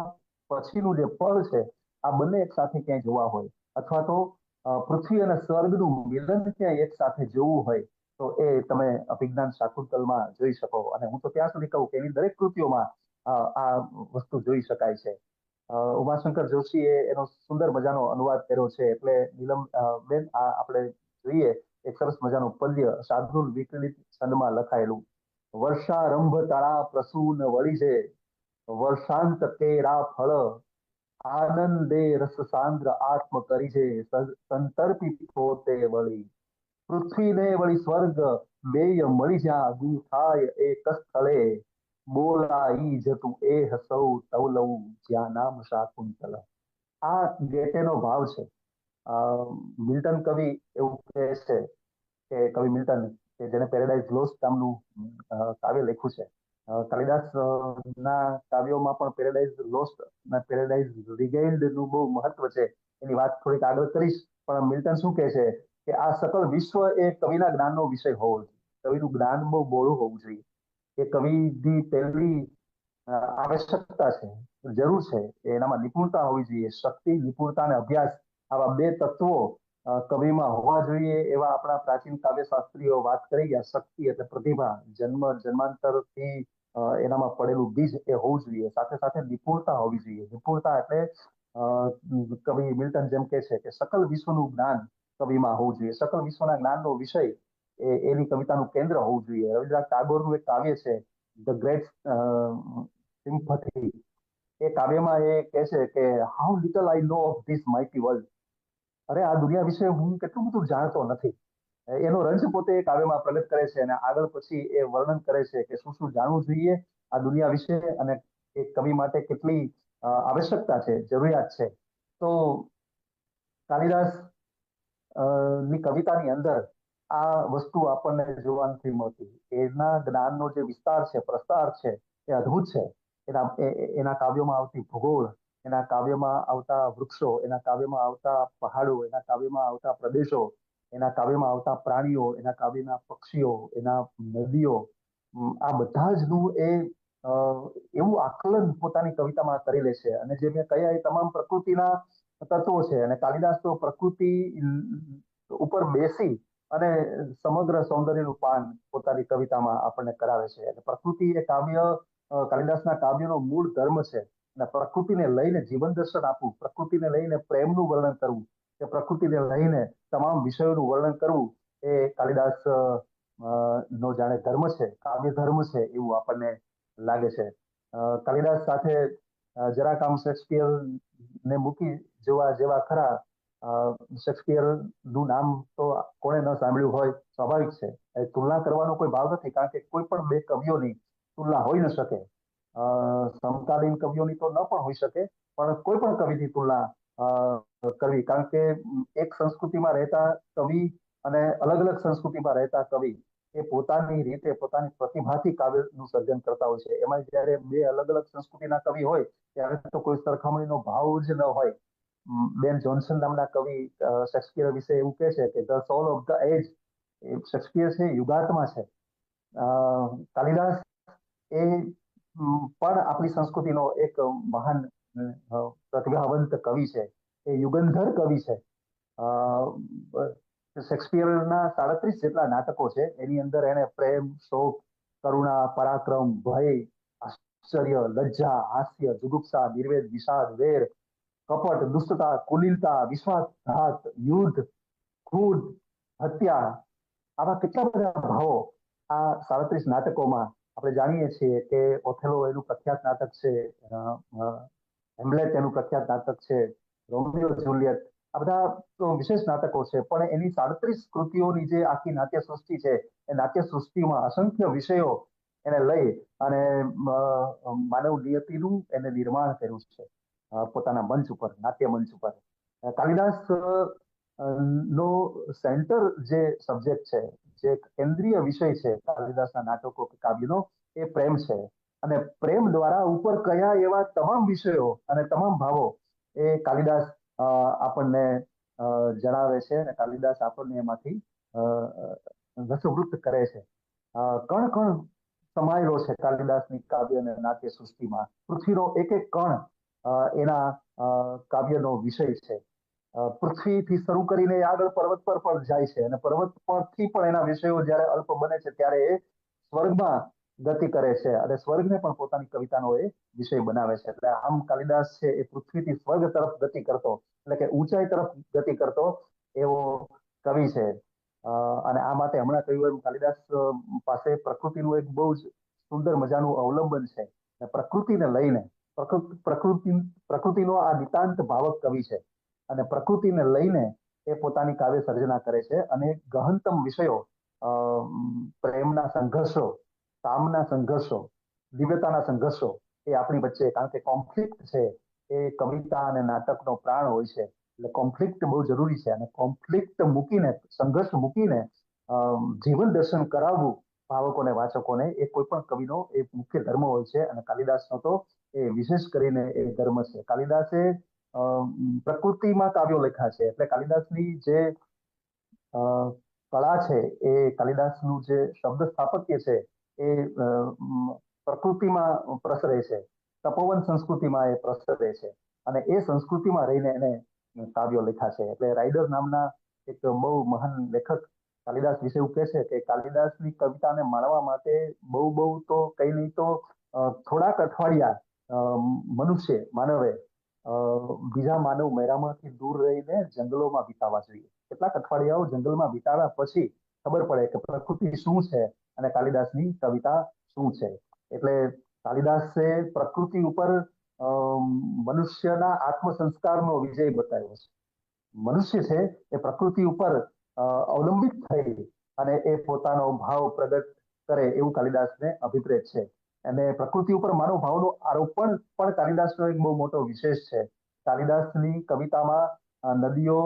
પછીનું જે ફળ છે, આ બંને એક સાથે ક્યાંય જોવા હોય, અથવા તો પૃથ્વી અને સ્વર્ગનું મિલન ક્યાંય એક સાથે જોવું હોય, તો એ તમે અભિજ્ઞાન શાકુંતલમાં જોઈ શકો. અને હું તો ત્યાં સુધી કહું કે એની દરેક કૃતિઓમાં આ વસ્તુ જોઈ શકાય છે. ઉમાશંકર જોશીએ એનો સુંદર મજાનો અનુવાદ કર્યો છે. એટલે નીલમ બેન, આ આપણે જોઈએ એક સરસ મજાનું પદ્ય શાર્દુલ વિકલિત છંદમાં લખાયેલું. વર્ષારંભ તાળા પ્રસૂન વળી છે, વર્ષાંત કેરા ફળ આનંદે રસ સાંદ્ર આત્મ કરી છે, સંતર્પી પોતે વળી પૃથ્વીને વળી સ્વર્ગ બેય મળી જ્યાં દૂર થાય એક સ્થળે, બોલાઈ જતું એ હસૌ તવલવું જ્યાં નામ શાકુંતલ. આ ગેટેનો ભાવ છે. મિલ્ટન કવિ એવું કહે છે કે કવિ મિલ્ટન કે જેને પેરેડાઇઝ લોસ્ટ નામનું કાવ્ય લખ્યું છે. કાલિદાસ ના કાવ્યોમાં પણ પેરેડાઇઝ લોસ્ટ અને પેરેડાઇઝ રિગેઇન્ડ નું બહુ મહત્વ છે. એની વાત થોડીક આગળ કરીશ, પણ મિલ્ટન શું કહે છે કે આ સકલ વિશ્વ એ કવિના જ્ઞાનનો વિષય હોવો જોઈએ. કવિનું જ્ઞાન બહુ બહોળું હોવું જોઈએ. એ કવિની પહેલી આવશ્યકતા છે, જરૂર છે, એનામાં નિપુણતા હોવી જોઈએ. શક્તિ, નિપુણતા અને અભ્યાસ, આવા બે તત્વો કવિમાં હોવા જોઈએ. એવા આપણા પ્રાચીન કાવ્યશાસ્ત્રીઓ વાત કરી ગયા. શક્તિ એટલે પ્રતિભા, જન્માંતરથી એનામાં પડેલું બીજ એ હોવું જોઈએ. સાથે સાથે નિપુણતા હોવી જોઈએ. નિપુણતા એટલે કવિ મિલ્ટન જેમ કે છે કે સકલ વિશ્વનું જ્ઞાન કવિમાં હોવું જોઈએ. સકલ વિશ્વના જ્ઞાનનો વિષય એની કવિતાનું કેન્દ્ર હોવું જોઈએ. રવિન્દ્રનાથ ટાગોરનું એક કાવ્ય છે ધ ગ્રેટ સિમ્પથી. એ કાવ્યમાં એ કહે છે કે how little I know of this mighty world. અરે આ દુનિયા વિશે હું કેટલું બધું જાણતો નથી. એનો રંજ પોતે એ કાવ્યમાં પ્રગટ કરે છે અને આગળ પછી એ વર્ણન કરે છે કે શું શું જાણવું જોઈએ આ દુનિયા વિશે અને એ કવિ માટે કેટલી આવશ્યકતા છે, જરૂરિયાત છે. તો કાલિદાસ ની કવિતાની અંદર આ વસ્તુ આપણને જોવા નથી મળતી. એના જ્ઞાનનો જે વિસ્તાર છે, પ્રસ્તાર છે, એ અદ્ભુત છે. એના કાવ્યોમાં આવતી ભૂગોળ, એના કાવ્યમાં આવતા વૃક્ષો, એના કાવ્યમાં આવતા પહાડો, એના કાવ્યમાં આવતા પ્રદેશો, એના કાવ્યમાં આવતા પ્રાણીઓ, એના કાવ્યના પક્ષીઓ, એના નદીઓ, આ બધા જ નું એ એવું આકલન પોતાની કવિતામાં કરી લે છે. અને જે મેં કહ્યા એ તમામ પ્રકૃતિના તત્વો છે. અને કાલિદાસ તો પ્રકૃતિ ઉપર બેસી અને સમગ્ર સૌંદર્યનું પાન પોતાની કવિતામાં આપણને કરાવે છે. અને પ્રકૃતિ એ કાવ્ય, કાલિદાસના કાવ્યનો મૂળ ધર્મ છે. અને પ્રકૃતિને લઈને જીવન દર્શન આપવું, પ્રકૃતિને લઈને પ્રેમનું વર્ણન કરવું, કે પ્રકૃતિને લઈને તમામ વિષયોનું વર્ણન કરવું, એ કાલિદાસ નો જાણે ધર્મ છે, કાવ્ય ધર્મ છે એવું આપણને લાગે છે. કાલિદાસ સાથે જરાક આમ શેક્સપિયર ને મૂકી જોવા જેવા ખરા. શેક્સપિયર નું નામ તો કોણે ન સાંભળ્યું હોય, સ્વાભાવિક છે. તુલના કરવાનો કોઈ ભાવ નથી, કારણ કે કોઈ પણ બે કવિઓની તુલના હોઈ ન શકે. સમકાલીન કવિઓની તો ન પણ હોઈ શકે, પણ કોઈ પણ કવિની તુલના કરવી, કારણ કે એક સંસ્કૃતિમાં રહેતા કવિ અને અલગ અલગ સંસ્કૃતિમાં રહેતા કવિ એ પોતાની રીતે, પોતાની પ્રતિભાથી કાવ્યનું સર્જન કરતા હોય છે. એમાં જયારે બે અલગ અલગ સંસ્કૃતિના કવિ હોય ત્યારે તો કોઈ સરખામણીનો ભાવ જ ન હોય. બેન જોન્સન નામના કવિ શેક્સપિયર વિશે એવું કહે છે કે the soul of the age, Shakespeare છે યુગાત્મા છે. કાલિદાસ એ પણ આપણી સંસ્કૃતિનો એક મહાન પ્રતિભાવંત કવિ છે. એ યુગંધર કવિ છે. શેક્સપિયરના 37 જેટલા નાટકો છે. એની અંદર એને પ્રેમ, શોક, કરુણા, પરાક્રમ, ભય, આશ્ચર્ય, લજ્જા, હાસ્ય, જુગુપ્સા, નિર્વેદ, વિષાદ, વેર, કપટ, દુષ્ટતા, કુલિલતા, વિશ્વાસઘાત, યુદ્ધ, ક્રોધ, હત્યા, આવા કેટલા બધા ભાવો આ 37 નાટકોમાં આપણે જાણીએ છીએ કે ઓથેલો એનું પ્રખ્યાત નાટક છે, હેમ્લેટ એનું પ્રખ્યાત નાટક છે, રોમિયો જુલિયટ, આ બધા તો વિશેષ નાટકો છે. પણ એની 37 કૃતિઓની જે આખી નાટ્ય સૃષ્ટિ છે, એ નાટ્ય સૃષ્ટિમાં અસંખ્ય વિષયો એને લઈ અને માનવ નિયતિનું એને નિર્માણ કર્યું છે પોતાના મંચ ઉપર, નાટ્ય મંચ ઉપર. કાલિદાસ નો સેન્ટર જે સબ્જેક્ટ છે, જે કેન્દ્રીય વિષય છે કાલિદાસના નાટકો કે કાવ્યનો, એ પ્રેમ છે. અને પ્રેમ દ્વારા ઉપર કયા એવા તમામ વિષયો અને તમામ ભાવો એ કાલિદાસ આપણને જણાવે છે અને કાલિદાસ આપણને એમાંથી રસવૃત્ત કરે છે. કણ કણ સમાયેલો છે કાલિદાસની કાવ્ય અને નાટ્ય સૃષ્ટિમાં. પૃથ્વીનો એક એક કણ એના કાવ્યનો વિષય છે. પૃથ્વીથી શરૂ કરીને આગળ પર્વત પર પણ જાય છે અને પર્વત પરથી પણ એના વિષયો જ્યારે અલ્પ બને છે ત્યારે એ સ્વર્ગમાં ગતિ કરે છે અને સ્વર્ગને પણ પોતાની કવિતાનો એ વિષય બનાવે છે. એટલે આમ કાલિદાસ છે એ પૃથ્વીથી સ્વર્ગ તરફ ગતિ કરતો, એટલે કે ઊંચાઈ તરફ ગતિ કરતો એવો કવિ છે. અને આ માટે હમણાં કહ્યું એમ કાલિદાસ પાસે પ્રકૃતિનું એક બહુ જ સુંદર મજાનું અવલંબન છે. પ્રકૃતિને લઈને પ્રકૃતિનો આ નિતાંત ભાવક કવિ છે અને પ્રકૃતિને લઈને એ પોતાની કાવ્ય સર્જના કરે છે. અને ગહનતમ વિષયો, પ્રેમના સંઘર્ષો, કામના સંઘર્ષો, દિવ્યતાના સંઘર્ષો એ આપણી વચ્ચે, કારણ કે કોન્ફ્લિક્ટ છે એ કવિતા અને નાટકનો પ્રાણ હોય છે. એટલે કોન્ફ્લિક્ટ બહુ જરૂરી છે અને કોન્ફ્લિક્ટ મૂકીને, સંઘર્ષ મૂકીને જીવન દર્શન કરાવવું ભાવકોને, વાચકોને, એ કોઈ પણ કવિનો એ મુખ્ય ધર્મ હોય છે. અને કાલિદાસનો તો એ વિશેષ કરીને એ ધર્મ છે. કાલિદાસે પ્રકૃતિમાં કાવ્યો લખ્યા છે. એટલે કાલિદાસની જે કળા છે, એ કાલિદાસનું જે શબ્દ સ્થાપત્ય છે એ પ્રકૃતિમાં પ્રસરે છે, તપોવન સંસ્કૃતિમાં એ પ્રસરે છે અને એ સંસ્કૃતિમાં રહીને એને કાવ્યો લખ્યા છે. એટલે રાઇડર નામના એક બહુ મહાન લેખક કાલિદાસ વિશે એવું કહે છે કે કાલિદાસની કવિતાને માણવા માટે બહુ તો કઈ નહીં તો થોડાક અઠવાડિયા માનવે બીજા માનવ મેળામાંથી દૂર રહીને જંગલોમાં વિતાવવા જોઈએ. કેટલાક અઠવાડિયાઓ જંગલમાં વિતાવ્યા પછી ખબર પડે કે પ્રકૃતિ શું છે અને કાલિદાસની કવિતા શું છે. એટલે કાલિદાસે પ્રકૃતિ ઉપર મનુષ્યના આત્મસંસ્કારનો વિજય બતાવ્યો છે. મનુષ્ય છે એ પ્રકૃતિ ઉપર અવલંબિત થઈ અને એ પોતાનો ભાવ પ્રગટ કરે એવું કાલિદાસને અભિપ્રેત છે. અને પ્રકૃતિ ઉપર માનવ ભાવનો આરોપણ પણ કાલિદાસનો એક બહુ મોટો વિશેષ છે. કાલિદાસની કવિતામાં નદીઓ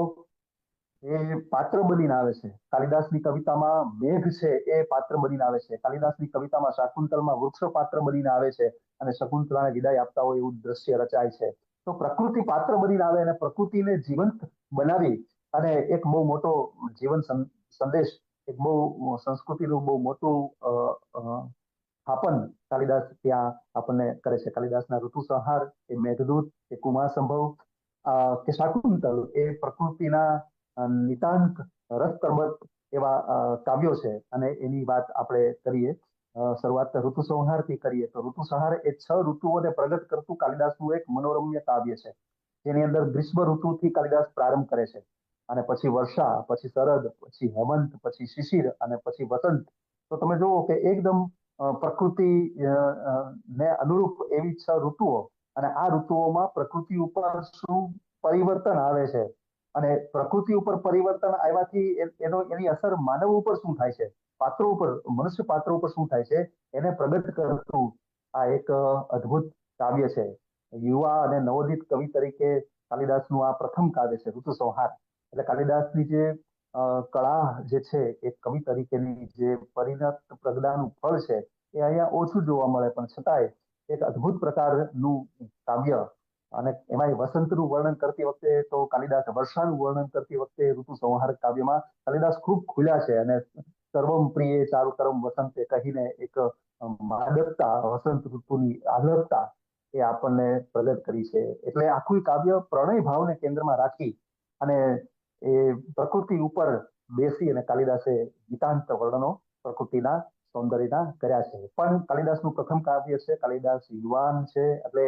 એ પાત્ર બનીને આવે છે. કાલિદાસની કવિતામાં મેઘ છે એ પાત્ર બનીને આવે છે. કાલિદાસની કવિતામાં શાકુંતલમાં વૃક્ષો પાત્ર બનીને આવે છે અને શકુંતલાને વિદાય આપતા હોય એવું દ્રશ્ય રચાય છે. તો પ્રકૃતિ પાત્ર બનીને આવે અને પ્રકૃતિને જીવંત બનાવી અને એક બહુ મોટો જીવન સંદેશ, એક બહુ સંસ્કૃતિનું બહુ મોટું સ્થાપન કાલિદાસ ત્યાં આપણને કરે છે. કાલિદાસના ઋતુસંહાર, એ મેઘદૂત, એ કુમાર સંભવ કે શાકુંતલ એ પ્રકૃતિના નિતાંત રસકર્મક એવા કાવ્યો છે. અને એની વાત આપણે કરીએ, શરૂઆત ઋતુસંહારથી કરીએ તો ઋતુસંહાર એ 6 ઋતુઓને પ્રગટ કરતું કાલિદાસનું એક મનોરમ્ય કાવ્ય છે, જેની અંદર ગ્રીષ્મ ઋતુથી કાલિદાસ પ્રારંભ કરે છે અને પછી વર્ષા, પછી શરદ, પછી હેમંત, પછી શિશિર અને પછી વસંત. તો તમે જુઓ કે એકદમ પ્રકૃતિ ને અનુરૂપ એવી 6 ઋતુઓ અને આ ઋતુઓમાં પ્રકૃતિ ઉપર શું પરિવર્તન આવે છે અને પ્રકૃતિ ઉપર પરિવર્તન આવ્યાથી એની અસર માનવ ઉપર શું થાય છે, પાત્રો ઉપર, મનુષ્ય પાત્રો ઉપર શું થાય છે, એને પ્રગટ કરતું આ એક અદ્ભુત કાવ્ય છે. યુવા અને નવોદિત કવિ તરીકે કાલિદાસનું આ પ્રથમ કાવ્ય છે ઋતુસંહાર. એટલે કાલિદાસની જે કળા જે છે એ કવિ તરીકેની જે પરિણત પ્રજ્ઞાનું ફળ છે એ અહીંયા ઓછું જોવા મળે, પણ છતાંય એક અદ્ભુત પ્રકારનું કાવ્ય. અને એમાં વસંતનું વર્ણન કરતી વખતે તો કાલિદાસ, વર્ષાનું વર્ણન કરતી વખતે ઋતુસંહાર કાવ્યમાં કાલિદાસ ખૂબ ખુલ્યા છે અને સર્વમ પ્રિય ચારુતરમ વસંતે કહીને એક માદકતા, વસંત ઋતુની આદરતા એ આપણને પ્રગટ કરી છે. એટલે આખું કાવ્ય પ્રણય ભાવને કેન્દ્રમાં રાખી અને એ પ્રકૃતિ ઉપર બેસી અને કાલિદાસે ગીતાંત વર્ણનો પ્રકૃતિના સૌંદર્યના કર્યા છે. પણ કાલિદાસનું પ્રથમ કાવ્ય છે. કાલિદાસ યુવાન છે, એટલે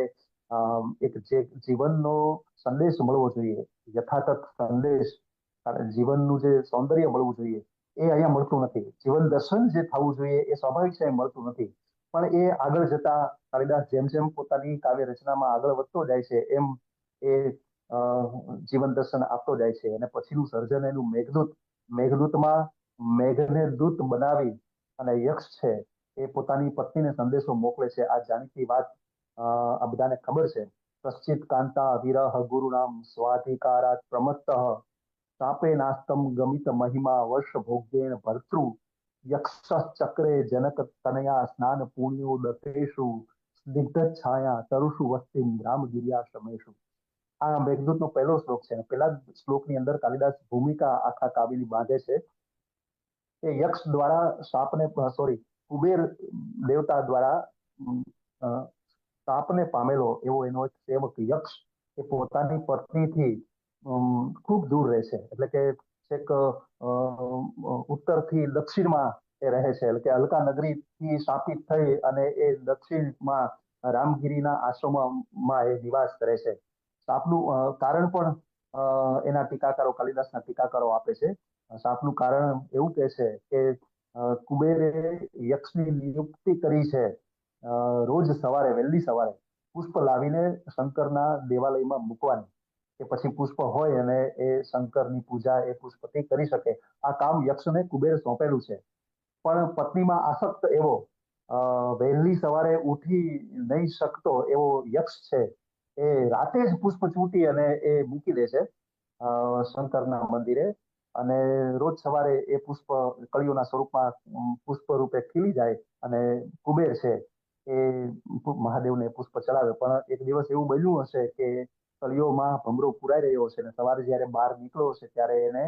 એક જે જીવનનો સંદેશ મળવો જોઈએ, યથાતથ સંદેશ, જીવનનું જે સૌંદર્ય મળવું જોઈએ એ અહીંયા મળતું નથી. જીવન દર્શન જે થવું જોઈએ એ સ્વાભાવિક છે, મળતું નથી. પણ એ આગળ જતા કાલિદાસ જેમ જેમ પોતાની કાવ્ય રચનામાં આગળ વધતો જાય છે એમ એ જીવન દર્શન આપતો જાય છે. અને પછીનું સર્જન એનું મેઘદૂત. મેઘદૂતમાં મેઘને દૂત બનાવી અને યક્ષ છે એ પોતાની પત્નીને સંદેશો મોકલે છે. આ જાણીતી વાત આ બધાને ખબર છે. કશ્ચિત કાંતા વિરહ ગુરુનામ સ્વાધિકારાત પ્રમત્તઃ ચાપે નાસ્તમ ગમિત મહિમા વર્ષ ભોગ્યેન ભર્તૃ યક્ષ ચક્રે જનક તનયા સ્નાન પુણ્યો દતેષુ સ્નિગ્ધ છાયા તરુષુ વસ્તિમ રામગિર્યાશ્રમેષુ. આ મેઘદૂતનો પહેલો શ્લોક છે. પહેલા શ્લોકની અંદર કાલિદાસ ભૂમિકા આખા કાવ્યની બાંધે છે. એ યક્ષ દ્વારા શાપને કુબેર દેવતા દ્વારા શાપને પામેલો એવો એનો એક સેવક યક્ષ એ પોતાની પત્નીથી ખૂબ દૂર રહે છે. એટલે કે છેક ઉત્તરથી દક્ષિણમાં એ રહે છે. એટલે કે અલકા નગરીથી શાપિત થઈ અને એ દક્ષિણમાં રામગીરીના આશ્રમમાં એ નિવાસ કરે છે. શાપનું કારણ પણ એના ટીકાકારો, કાલિદાસના ટીકાકારો આપે છે. શાપનું કારણ એવું કહે છે કે કુબેરે યક્ષની નિયુક્તિ કરી છે રોજ સવારે, વહેલી સવારે પુષ્પ લાવીને શંકરના દેવાલયમાં મૂકવાની, કે પછી પુષ્પ હોય અને એ શંકરની પૂજા એ પુષ્પથી કરી શકે. આ કામ યક્ષને કુબેર સોંપેલું છે. પણ પત્નીમાં આસક્ત એવો વહેલી સવારે ઉઠી નહીં શકતો એવો યક્ષ છે એ રાતે જ પુષ્પ ચૂંટી અને એ મૂકી દે છે શંકરના મંદિરે. અને રોજ સવારે એ પુષ્પ કળીઓના સ્વરૂપમાં પુષ્પ રૂપે ખીલી જાય અને કુબેર છે એ મહાદેવને પુષ્પ ચડાવે. પણ એક દિવસ એવું બન્યું હશે કે કળીઓમાં ભમરો પુરાઈ રહ્યો હશે અને સવારે જયારે બહાર નીકળ્યો હશે ત્યારે એને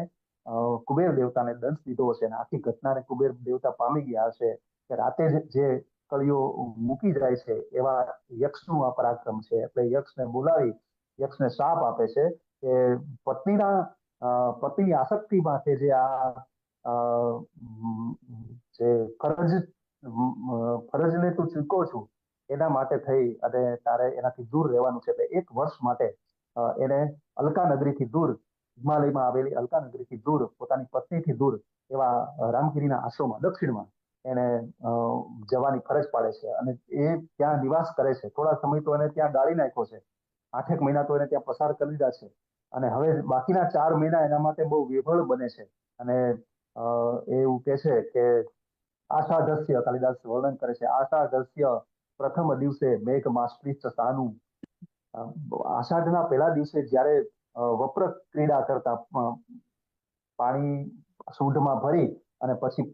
કુબેર દેવતાને દંશ દીધો હશે. અને આખી ઘટનાને કુબેર દેવતા પામી ગયા હશે કે રાતે જે કળીઓ મૂકી જાય છે એવા યક્ષનું આ પરાક્રમ છે. એટલે યક્ષને બોલાવી યક્ષને શાપ આપે છે કે પતિની આસક્તિ માટે જે આ જે ફરજને તું ચૂકો છું એના માટે થઈ અને તારે એનાથી દૂર રહેવાનું છે. એટલે 1 વર્ષ માટે એને અલકા નગરીથી દૂર, હિમાલયમાં આવેલી અલકા નગરીથી દૂર, પોતાની પત્નીથી દૂર એવા રામગીરીના આશ્રમમાં દક્ષિણમાં એને જવાની ફરજ પાડે છે. અને એ ત્યાં નિવાસ કરે છે. થોડા સમય તો એને ત્યાં ગાળી નાખ્યો છે. 8 મહિના તો એને ત્યાં પસાર કરી દીધા છે. અને હવે બાકીના 4 મહિના એના માટે બહુ વિફળ બને છે. અને એવું કે છે કે આષાઢસ્ય, કાલિદાસ વર્ણન કરે છે, આષાઢસ્ય પ્રથમ દિવસે મેઘ માસ્ત્રીચ સાનું. આષાઢના પહેલા દિવસે જ્યારે વપ્ર ક્રીડા કરતા, પાણી સૂંઢમાં ભરી અને પછી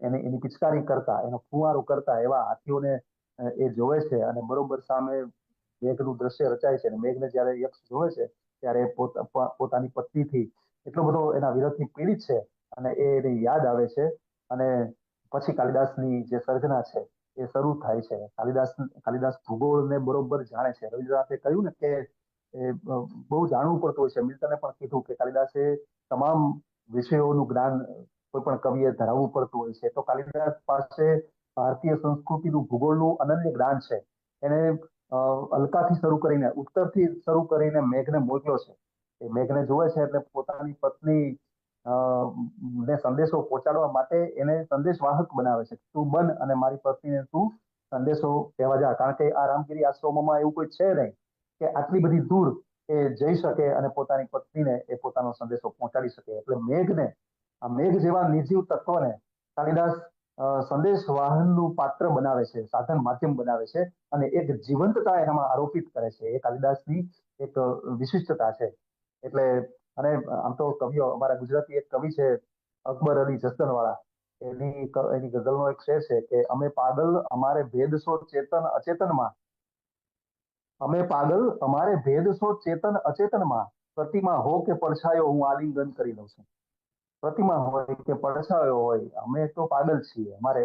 એની પિચકારી કરતા, એનો ફુવારો કરતા એવા હાથીઓને એ જોવે છે. અને બરોબર સામે મેઘનું દ્રશ્ય રચાય છે. અને મેઘને જ્યારે યક્ષ જોવે છે ત્યારે પોતાની પત્નીથી એટલો બધો એના વિરહથી પીડિત છે અને એને યાદ આવે છે. અને પછી કાલિદાસની જે સર્જના છે એ શરૂ થાય છે. કાલિદાસ ભૂગોળને બરોબર જાણે છે. રવિન્દ્રનાથે કહ્યું ને કે એ બહુ જાણવું પડતું હોય છે. મિલ્ટને પણ કીધું કે કાલિદાસે તમામ વિષયોનું જ્ઞાન કોઈ પણ કવિએ ધરાવવું પડતું હોય છે. તો કાલિદાસ પાસે ભારતીય સંસ્કૃતિનું, ભૂગોળનું અનન્ય જ્ઞાન છે. એને અલકાથી શરૂ કરીને, ઉત્તરથી શરૂ કરીને મેઘને મોકલ્યો છે. એ મેઘને જોવે છે એટલે પોતાની પત્ની ને સંદેશો પહોંચાડવા માટે એને સંદેશવાહક બનાવે છે. તું બન અને મારી પત્નીને તું સંદેશો કહેવા જા. કારણ કે આ રામગીરી આશ્રમોમાં એવું કોઈ છે નહીં કે આટલી બધી દૂર એ જઈ શકે અને પોતાની પત્નીને એ પોતાનો સંદેશો પહોંચાડી શકે. એટલે મેઘને, આ મેઘ જેવા નિર્જીવ તત્વને કાલિદાસ સંદેશ વાહનનું પાત્ર બનાવે છે, સાધન માધ્યમ બનાવે છે અને એક જીવંતતા એનામાં આરોપિત કરે છે. એ કાલિદાસની એક વિશિષ્ટતા છે. એટલે અને આમ તો કવિઓ, અમારા ગુજરાતી એક કવિ છે અકબર અલી જસદણવાળા, એની ગઝલનો એક શેર છે કે અમે પાગલ અમારે ભેદ સો ચેતન અચેતનમાં, અમે પાગલ અમારે ભેદ સો ચેતન અચેતનમાં, પ્રતિમા હો કે પડછાયો હું આલિંગન કરી લઉં છું. પ્રતિમા હોય કે પડછાયો હોય, અમે તો પાગલ છીએ. અમારે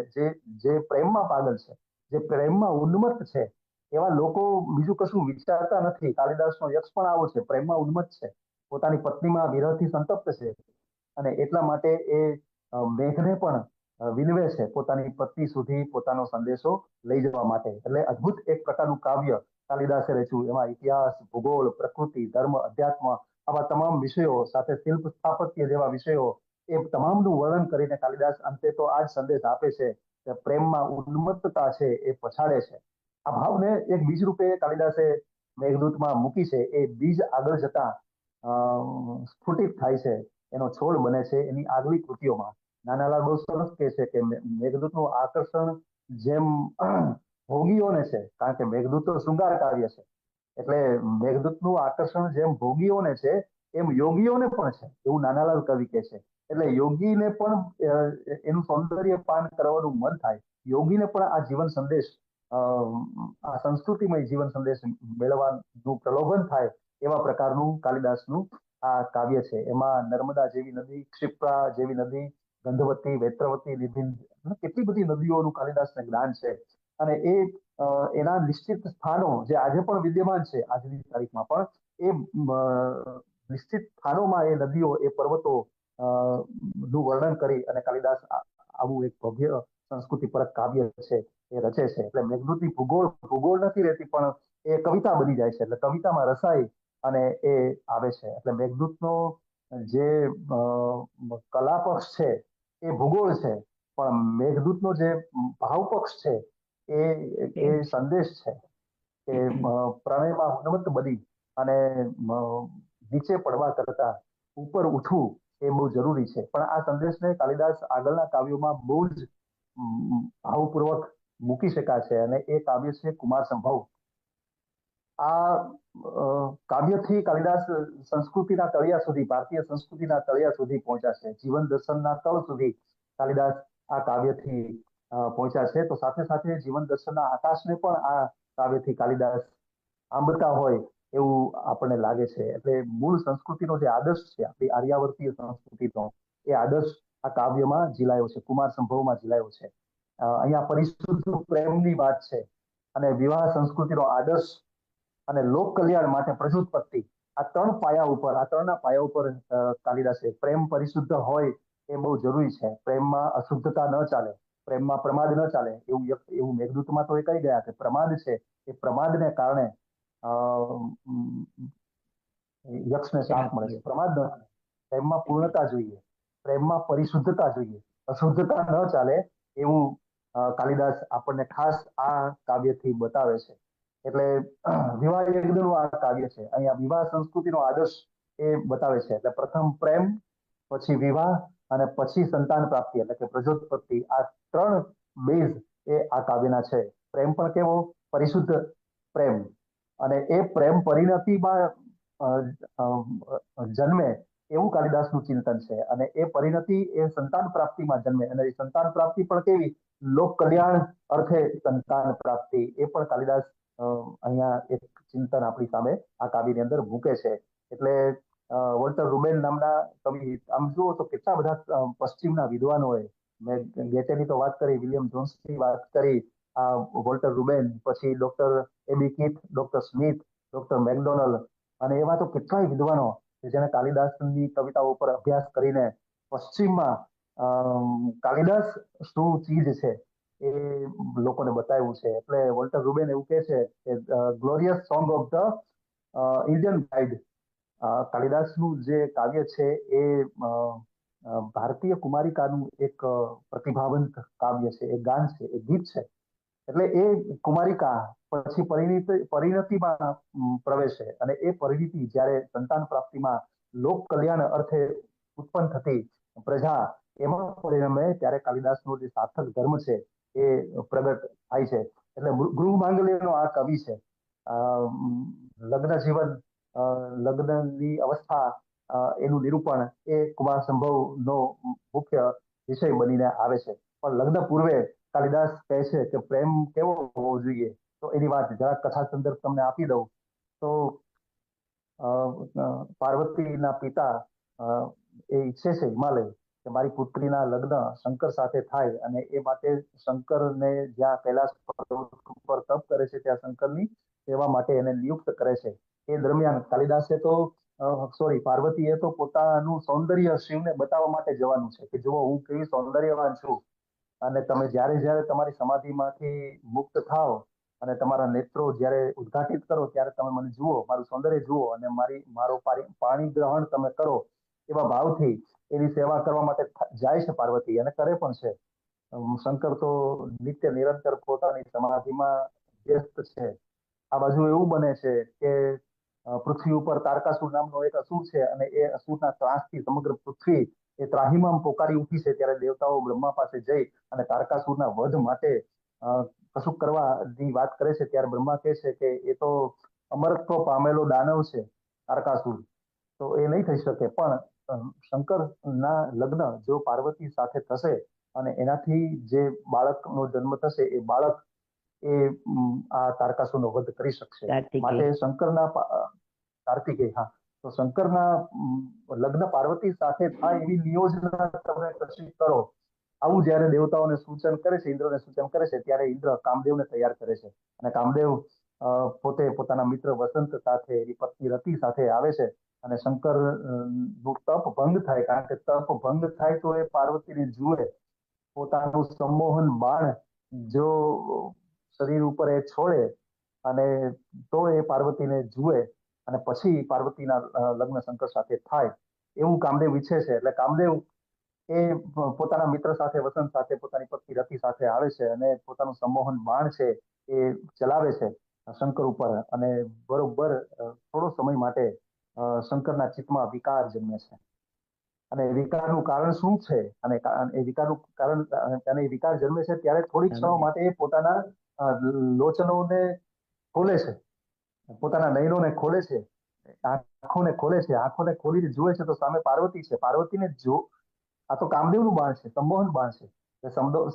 જે પ્રેમમાં પાગલ છે, જે પ્રેમમાં ઉન્મત્ત છે એવા લોકો બીજું કશું વિચારતા નથી. કાલિદાસનો યક્ષ પણ આવો છે, પ્રેમમાં ઉન્મત્ત છે, પોતાની પત્નીમાં વિરહથી સંતપ્ત છે. અને એટલા માટે એ મેઘને પણ વિનવે છે પોતાની પત્ની સુધી પોતાનો સંદેશો લઈ જવા માટે. એટલે અદ્ભુત એક પ્રકારનું કાવ્ય કાલિદાસે રચ્યું. એમાં ઇતિહાસ, ભૂગોળ, પ્રકૃતિ, ધર્મ, અધ્યાત્મ આવા તમામ વિષયો સાથે શિલ્પ સ્થાપત્ય જેવા વિષયો એ તમામનું વર્ણન કરીને કાલિદાસ અંતે તો આ જ સંદેશ આપે છે કે પ્રેમમાં ઉન્મત્તતા છે એ પછાડે છે. આ ભાવને એક બીજ રૂપે કાલિદાસે મેઘદૂતમાં મૂકી છે. એ બીજ આગળ જતા સ્ફુટિત થાય છે, એનો છોડ બને છે એની આગલી કૃતિઓમાં. નાનાલાલ બહુ સરસ કહે છે કે મેઘદૂતનું આકર્ષણ જેમ ભોગીઓને છે, કારણ કે મેઘદૂત તો શૃંગાર કાવ્ય છે, એટલે મેઘદૂતનું આકર્ષણ જેમ ભોગીઓને છે એમ યોગીઓને પણ છે, એવું નાનાલાલ કવિ કહે છે. એટલે યોગીને પણ એનું સૌંદર્ય પાન કરવાનું મન થાય. યોગીને પણ આ જીવન સંદેશ, આ સંસ્કૃતિમય જીવન સંદેશ મેળવવાનું પ્રલોભન થાય એવા પ્રકારનું કાલિદાસનું આ કાવ્ય છે. એમાં નર્મદા જેવી નદી, ક્ષિપ્રા જેવી નદી, ગંધવતી, વૈત્રવતી, નિધિન, કેટલી બધી નદીઓનું કાલિદાસને જ્ઞાન છે. અને એ એના નિશ્ચિત સ્થાનો જે આજે પણ વિદ્યમાન છે, આજની તારીખમાં પણ એ નિશ્ચિત સ્થાનોમાં એ નદીઓ, એ પર્વતો નું વર્ણન કરી અને કાલિદાસ આવું એક ભવ્ય સંસ્કૃતિ પરક કાવ્ય છે એ રચે છે. એટલે મેઘદૂતની ભૂગોળ નથી રહેતી, પણ એ કવિતા બની જાય છે. એટલે કવિતામાં રસાઈ અને એ આવે છે. એટલે મેઘદૂતનો જે કલા પક્ષ છે એ ભૂગોળ છે, પણ મેઘદૂતનો જે ભાવ પક્ષ છે એ સંદેશ છે કે પ્રણયમાં ઉન્મત્ત બની અને નીચે પડવા કરતા ઉપર ઉઠવું એ બહુ જરૂરી છે. પણ આ સંદેશને કાલિદાસ આગળના કાવ્યોમાં બહુ જ ભાવપૂર્વક મૂકી શકાય છે, અને એ કાવ્ય છે કુમાર સંભવ. આ કાવ્યથી કાલિદાસ સંસ્કૃતિના તળિયા સુધી, ભારતીય સંસ્કૃતિના તળિયા સુધી પહોંચ્યા છે. જીવન દર્શનના તળ સુધી કાલિદાસ આ કાવ્યથી પહોંચ્યા છે. તો સાથે સાથે જીવન દર્શનના આકાશને પણ આ કાવ્યથી કાલિદાસ આંબતા હોય એવું આપણને લાગે છે. એટલે મૂળ સંસ્કૃતિનો જે આદર્શ છે, આપણી આર્યાવર્તીય સંસ્કૃતિનો, એ આદર્શ આ કાવ્યમાં ઝીલાયો છે, કુમાર સંભવમાં ઝીલાયો છે. અહીંયા પરિશુદ્ધ પ્રેમની વાત છે, અને વિવાહ સંસ્કૃતિનો આદર્શ, અને લોક કલ્યાણ માટે પ્રજોત્પત્તિ, આ ત્રણના પાયા ઉપર કાલિદાસે પ્રેમ પરિશુદ્ધ હોય એ બહુ જરૂરી છે. પ્રેમમાં અશુદ્ધતા ન ચાલે, પ્રેમમાં પ્રમાદ ન ચાલે, એવું મેઘદૂતમાં તો એ કહી ગયા કે પ્રમાદ છે, એ પ્રમાદને કારણે યક્ષને શાપ મળે છે. પ્રમાદ ન ચાલે, પ્રેમમાં પૂર્ણતા જોઈએ, પ્રેમમાં પરિશુદ્ધતા જોઈએ, અશુદ્ધતા ન ચાલે એવું કાલિદાસ આપણને ખાસ આ કાવ્યથી બતાવે છે. એટલે વિવાહ યજ્ઞનું આ કાવ્ય છે. અહીંયા વિવાહ સંસ્કૃતિનો આદર્શ એ બતાવે છે. એટલે પ્રથમ પ્રેમ, પછી વિવાહ, અને પછી સંતાન પ્રાપ્તિ એટલે કે પ્રજોત્પત્તિ. આ ત્રણ બેઝ એ આ કાવ્યના છે. પ્રેમ પણ કેવો? પરિશુદ્ધ પ્રેમ, અને એ પ્રેમ પરિણતિમાં જન્મે એવું કાલિદાસનું ચિંતન છે. અને એ પરિણતિ એ સંતાન પ્રાપ્તિમાં જન્મે, અને એ સંતાન પ્રાપ્તિ પણ કેવી? લોક કલ્યાણ અર્થે સંતાન પ્રાપ્તિ. એ પણ કાલિદાસ અહીંયા એક ચિંતન આપણી સામે આ કાવ્યની અંદર મૂકે છે. એટલે વોલ્ટર રૂબેન નામના કવિ, આમ જુઓ તો કેટલા બધા પશ્ચિમના વિદ્વાનોએ, મેં ગેટેની તો વાત કરી, વિલિયમ જોન્સની વાત કરી, આ વોલ્ટર રૂબેન, પછી ડોક્ટર એબી Keith, doctor Smith, doctor McDonald, અને એવા તો કેટલાય વિદ્વાનો કે જેને કાલિદાસની કવિતાઓ પર અભ્યાસ કરીને પશ્ચિમમાં કાલિદાસ શું ચીજ છે એ લોકોને બતાવ્યું છે. એટલે વોલ્ટર રૂબેન એવું કહે છે કે glorious song of the Indian bride, કાલિદાસનું જે કાવ્ય છે એ ભારતીય કુમારિકાનું એક પ્રતિભાવંત કાવ્ય છે, એક ગાન છે, એક ગીત છે. એટલે એ કુમારિકા પછી પરિણતિમાં પ્રવેશે, અને એ પરિણતિ જ્યારે સંતાન પ્રાપ્તિમાં લોક કલ્યાણ અર્થે ઉત્પન્ન થતી પ્રજા એમાં પરિણમે, ત્યારે કાલિદાસનો જે સાર્થક ધર્મ છે એ પ્રગટ થાય છે. એટલે ગૃહ માંગલ્યનો આ કવિ છે. લગ્ન જીવન, લગ્નની અવસ્થા, એનું નિરૂપણ એ કુમાર સંભવનો મુખ્ય વિષય બનીને આવે છે. પણ લગ્ન પૂર્વે કાલિદાસ કહે છે કે પ્રેમ કેવો હોવો જોઈએ. તો એની વાત જરાક કથા સંદર્ભ તમને આપી દઉં તો પાર્વતીના પિતા એ ઈચ્છે છે, હિમાલય, કે મારી પુત્રીના લગ્ન શંકર સાથે થાય, અને એ માટે શંકરને જ્યાં કૈલાસ પર તપ કરે છે ત્યાં શંકરની સેવા માટે એને નિયુક્ત કરે છે. એ દરમિયાન કાલિદાસે તો પાર્વતીએ તો પોતાનું સૌંદર્ય શિવને બતાવવા માટે જવાનું છે કે જુઓ હું કેવી સૌંદર્યવાન છું, અને તમે જ્યારે તમારી સમાધિમાંથી મુક્ત થાઓ અને તમારા નેત્રો જ્યારે ઉદ્ઘાટિત કરો ત્યારે તમે મને જુઓ, મારું સૌંદર્ય જુઓ અને મારો પાણી ગ્રહણ તમે કરો એવા ભાવથી એની સેવા કરવા માટે જાય છે પાર્વતી, અને કરે પણ છે. શંકર તો નિત્ય નિરંતર પોતાની સમાધિમાં વ્યસ્ત છે. આ બાજુ એવું બને છે કે પૃથ્વી ઉપર તારકાસુર નામનો એક અસુર છે, અને એ અસુરના ત્રાસથી સમગ્ર પૃથ્વી એ ત્રાહિમામ પોકારી ઉઠી છે. ત્યારે દેવતાઓ બ્રહ્મા પાસે જઈ અને તારકાસુરના વધ માટે કશુંક કરવાની વાત કરે છે. ત્યારે બ્રહ્મા કહે છે કે એ તો અમરત્વ પામેલો દાનવ છે તારકાસુર, તો એ નહીં થઈ શકે. પણ શંકરના લગ્ન જો પાર્વતી સાથે થશે અને એનાથી જે બાળકનો જન્મ થશે એ બાળક એ આ તારકાસુરનો વધ કરી શકશે. માટે શંકરના કાર્તિકેય, હા, તો શંકરના લગ્ન પાર્વતી સાથે થાય એવી નિયોજના તમે કશી કરો. આવું જ્યારે દેવતાઓને સૂચન કરે છે, ઇન્દ્રને સૂચન કરે છે, ત્યારે ઇન્દ્ર કામદેવને તૈયાર કરે છે. અને કામદેવ પોતે પોતાના મિત્ર વસંત સાથે, એની પત્ની રતિ સાથે આવે છે. અને શંકર નું તપ ભંગ થાય, કારણ કે તપ ભંગ થાય તો એ પાર્વતીને જુએ. પોતાનું સંમોહન બાણ જો શરીર ઉપર એ છોડે અને તો એ પાર્વતીને જુએ અને પછી પાર્વતીના લગ્ન શંકર સાથે થાય એવું કામદેવ ઈચ્છે છે. એટલે કામદેવ એ પોતાના મિત્ર સાથે, વસંત સાથે, પોતાની પત્ની રતિ સાથે આવે છે અને પોતાનું સંમોહન બાણ છે એ ચલાવે છે શંકર ઉપર. અને બરોબર થોડો સમય માટે શંકરના ચિત્તમાં વિકાર જન્મે છે. અને વિકારનું કારણ શું છે, અને એ વિકારનું કારણ, અને વિકાર જન્મે છે ત્યારે થોડીક ક્ષણો માટે એ પોતાના લોચનોને ખોલે છે, પોતાના નયનોને ખોલે છે, આંખોને ખોલે છે. આંખોને ખોલીને જુએ છે તો સામે પાર્વતી છે. પાર્વતીને જો આ તો કામદેવનું બાણ છે, સંમોહન બાણ છે.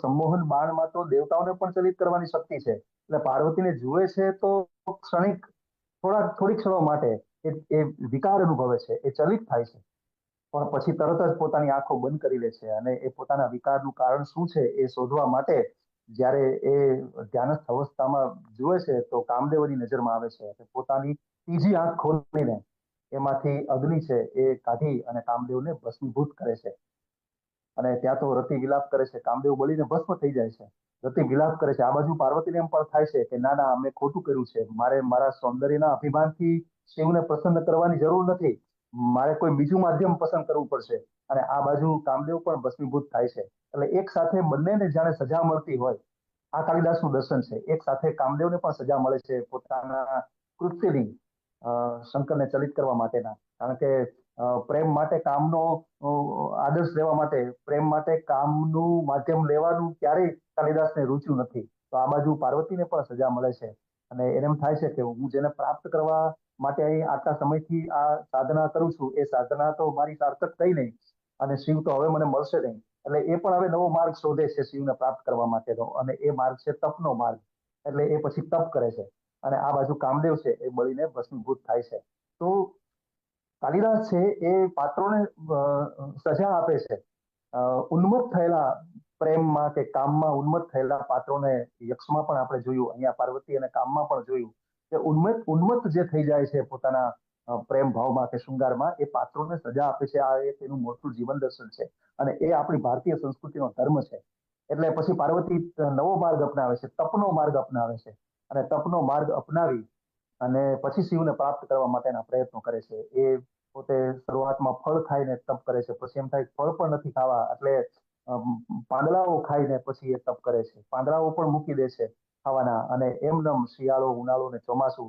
સંમોહન બાણમાં તો દેવતાઓને પણ ચલિત કરવાની શક્તિ છે. એટલે પાર્વતીને જુએ છે તો ક્ષણિક થોડી ક્ષણો માટે એ વિકાર અનુભવે છે, એ ચલિત થાય છે. પણ પછી તરત જ પોતાની આંખો બંધ કરી લે છે અને એ પોતાના વિકારનું કારણ શું છે એ શોધવા માટે જ્યારે એ ધ્યાનસ્થ અવસ્થામાં જુએ છે તો કામદેવની નજરમાં આવે છે. પોતાની ત્રીજી આંખ ખોલીને એમાંથી અગ્નિ છે એ કાઢી અને કામદેવને ભસ્મીભૂત કરે છે. અને ત્યાં તો રતિ વિલાપ કરે છે, કામદેવ બળીને ભસ્મ થઈ જાય છે. રતિ વિલાપ કરે છે. આ બાજુ પાર્વતીને એમ પણ થાય છે કે ના ના, અમે ખોટું કર્યું છે. મારે મારા સૌંદર્યના અભિમાનથી શિવને પ્રસન્ન કરવાની જરૂર નથી. મારે કોઈ બીજું માધ્યમ પસંદ કરવું પડશે. અને આ બાજુ કામદેવ પણ ભસ્મીભૂત થાય છે. એટલે એક સાથે બંનેને જાણે સજા મળતી હોય, આ કાલિદાસનું દર્શન છે. એક સાથે કામદેવને પણ સજા મળે છે પોતાના કૃત્યથી શંકરને ચલિત કરવા માટેના. કારણ કે પ્રેમ માટે કામનો આદર્શ લેવા માટે, પ્રેમ માટે કામનું માધ્યમ લેવાનું ક્યારેય કાલિદાસને રૂચ્યું નથી. તો આ બાજુ પાર્વતીને પણ સજા મળે છે. અને એને એમ થાય છે કે હું જેને પ્રાપ્ત કરવા માટે અહીં આટલા સમયથી આ સાધના કરું છું, એ સાધના તો મારી સાર્થક થઈ નહીં, અને શિવ તો હવે મને મળશે નહીં. એટલે એ પણ હવે નવો માર્ગ શોધે છે શિવને પ્રાપ્ત કરવા માટેનો, અને એ માર્ગ છે તપનો માર્ગ. એટલે એ પછી તપ કરે છે. અને આ બાજુ કામદેવ છે એ બળીને ભસ્મીભૂત થાય છે. તો કાલિદાસ છે એ પાત્રોને સજા આપે છે. ઉન્મત્ત થયેલા પ્રેમમાં કે કામમાં ઉન્મત્ત થયેલા પાત્રોને, યક્ષમાં પણ આપણે જોયું, અહીંયા પાર્વતી અને કામમાં પણ જોયું કે ઉન્મત્ત જે થઈ જાય છે પોતાના પ્રેમ ભાવમાં કે શૃંગારમાં, એ પાત્રોને સજા આપે છે. આ એક એનું મોટું જીવન દર્શન છે અને એ આપણી ભારતીય સંસ્કૃતિનો ધર્મ છે. એટલે પછી પાર્વતી નવો માર્ગ અપનાવે છે, તપનો માર્ગ અપનાવે છે. અને તપનો માર્ગ અપનાવી અને પછી શિવને પ્રાપ્ત કરવા માટેના પ્રયત્નો કરે છે. એ પોતે શરૂઆતમાં ફળ ખાઈને તપ કરે છે, પછી એમ થાય ફળ પણ નથી ખાવા, એટલે પાંદડાઓ ખાઈને પછી એ તપ કરે છે. પાંદડાઓ પણ મૂકી દે છે ખાવાના, અને એમનેમ શિયાળો, ઉનાળો ને ચોમાસું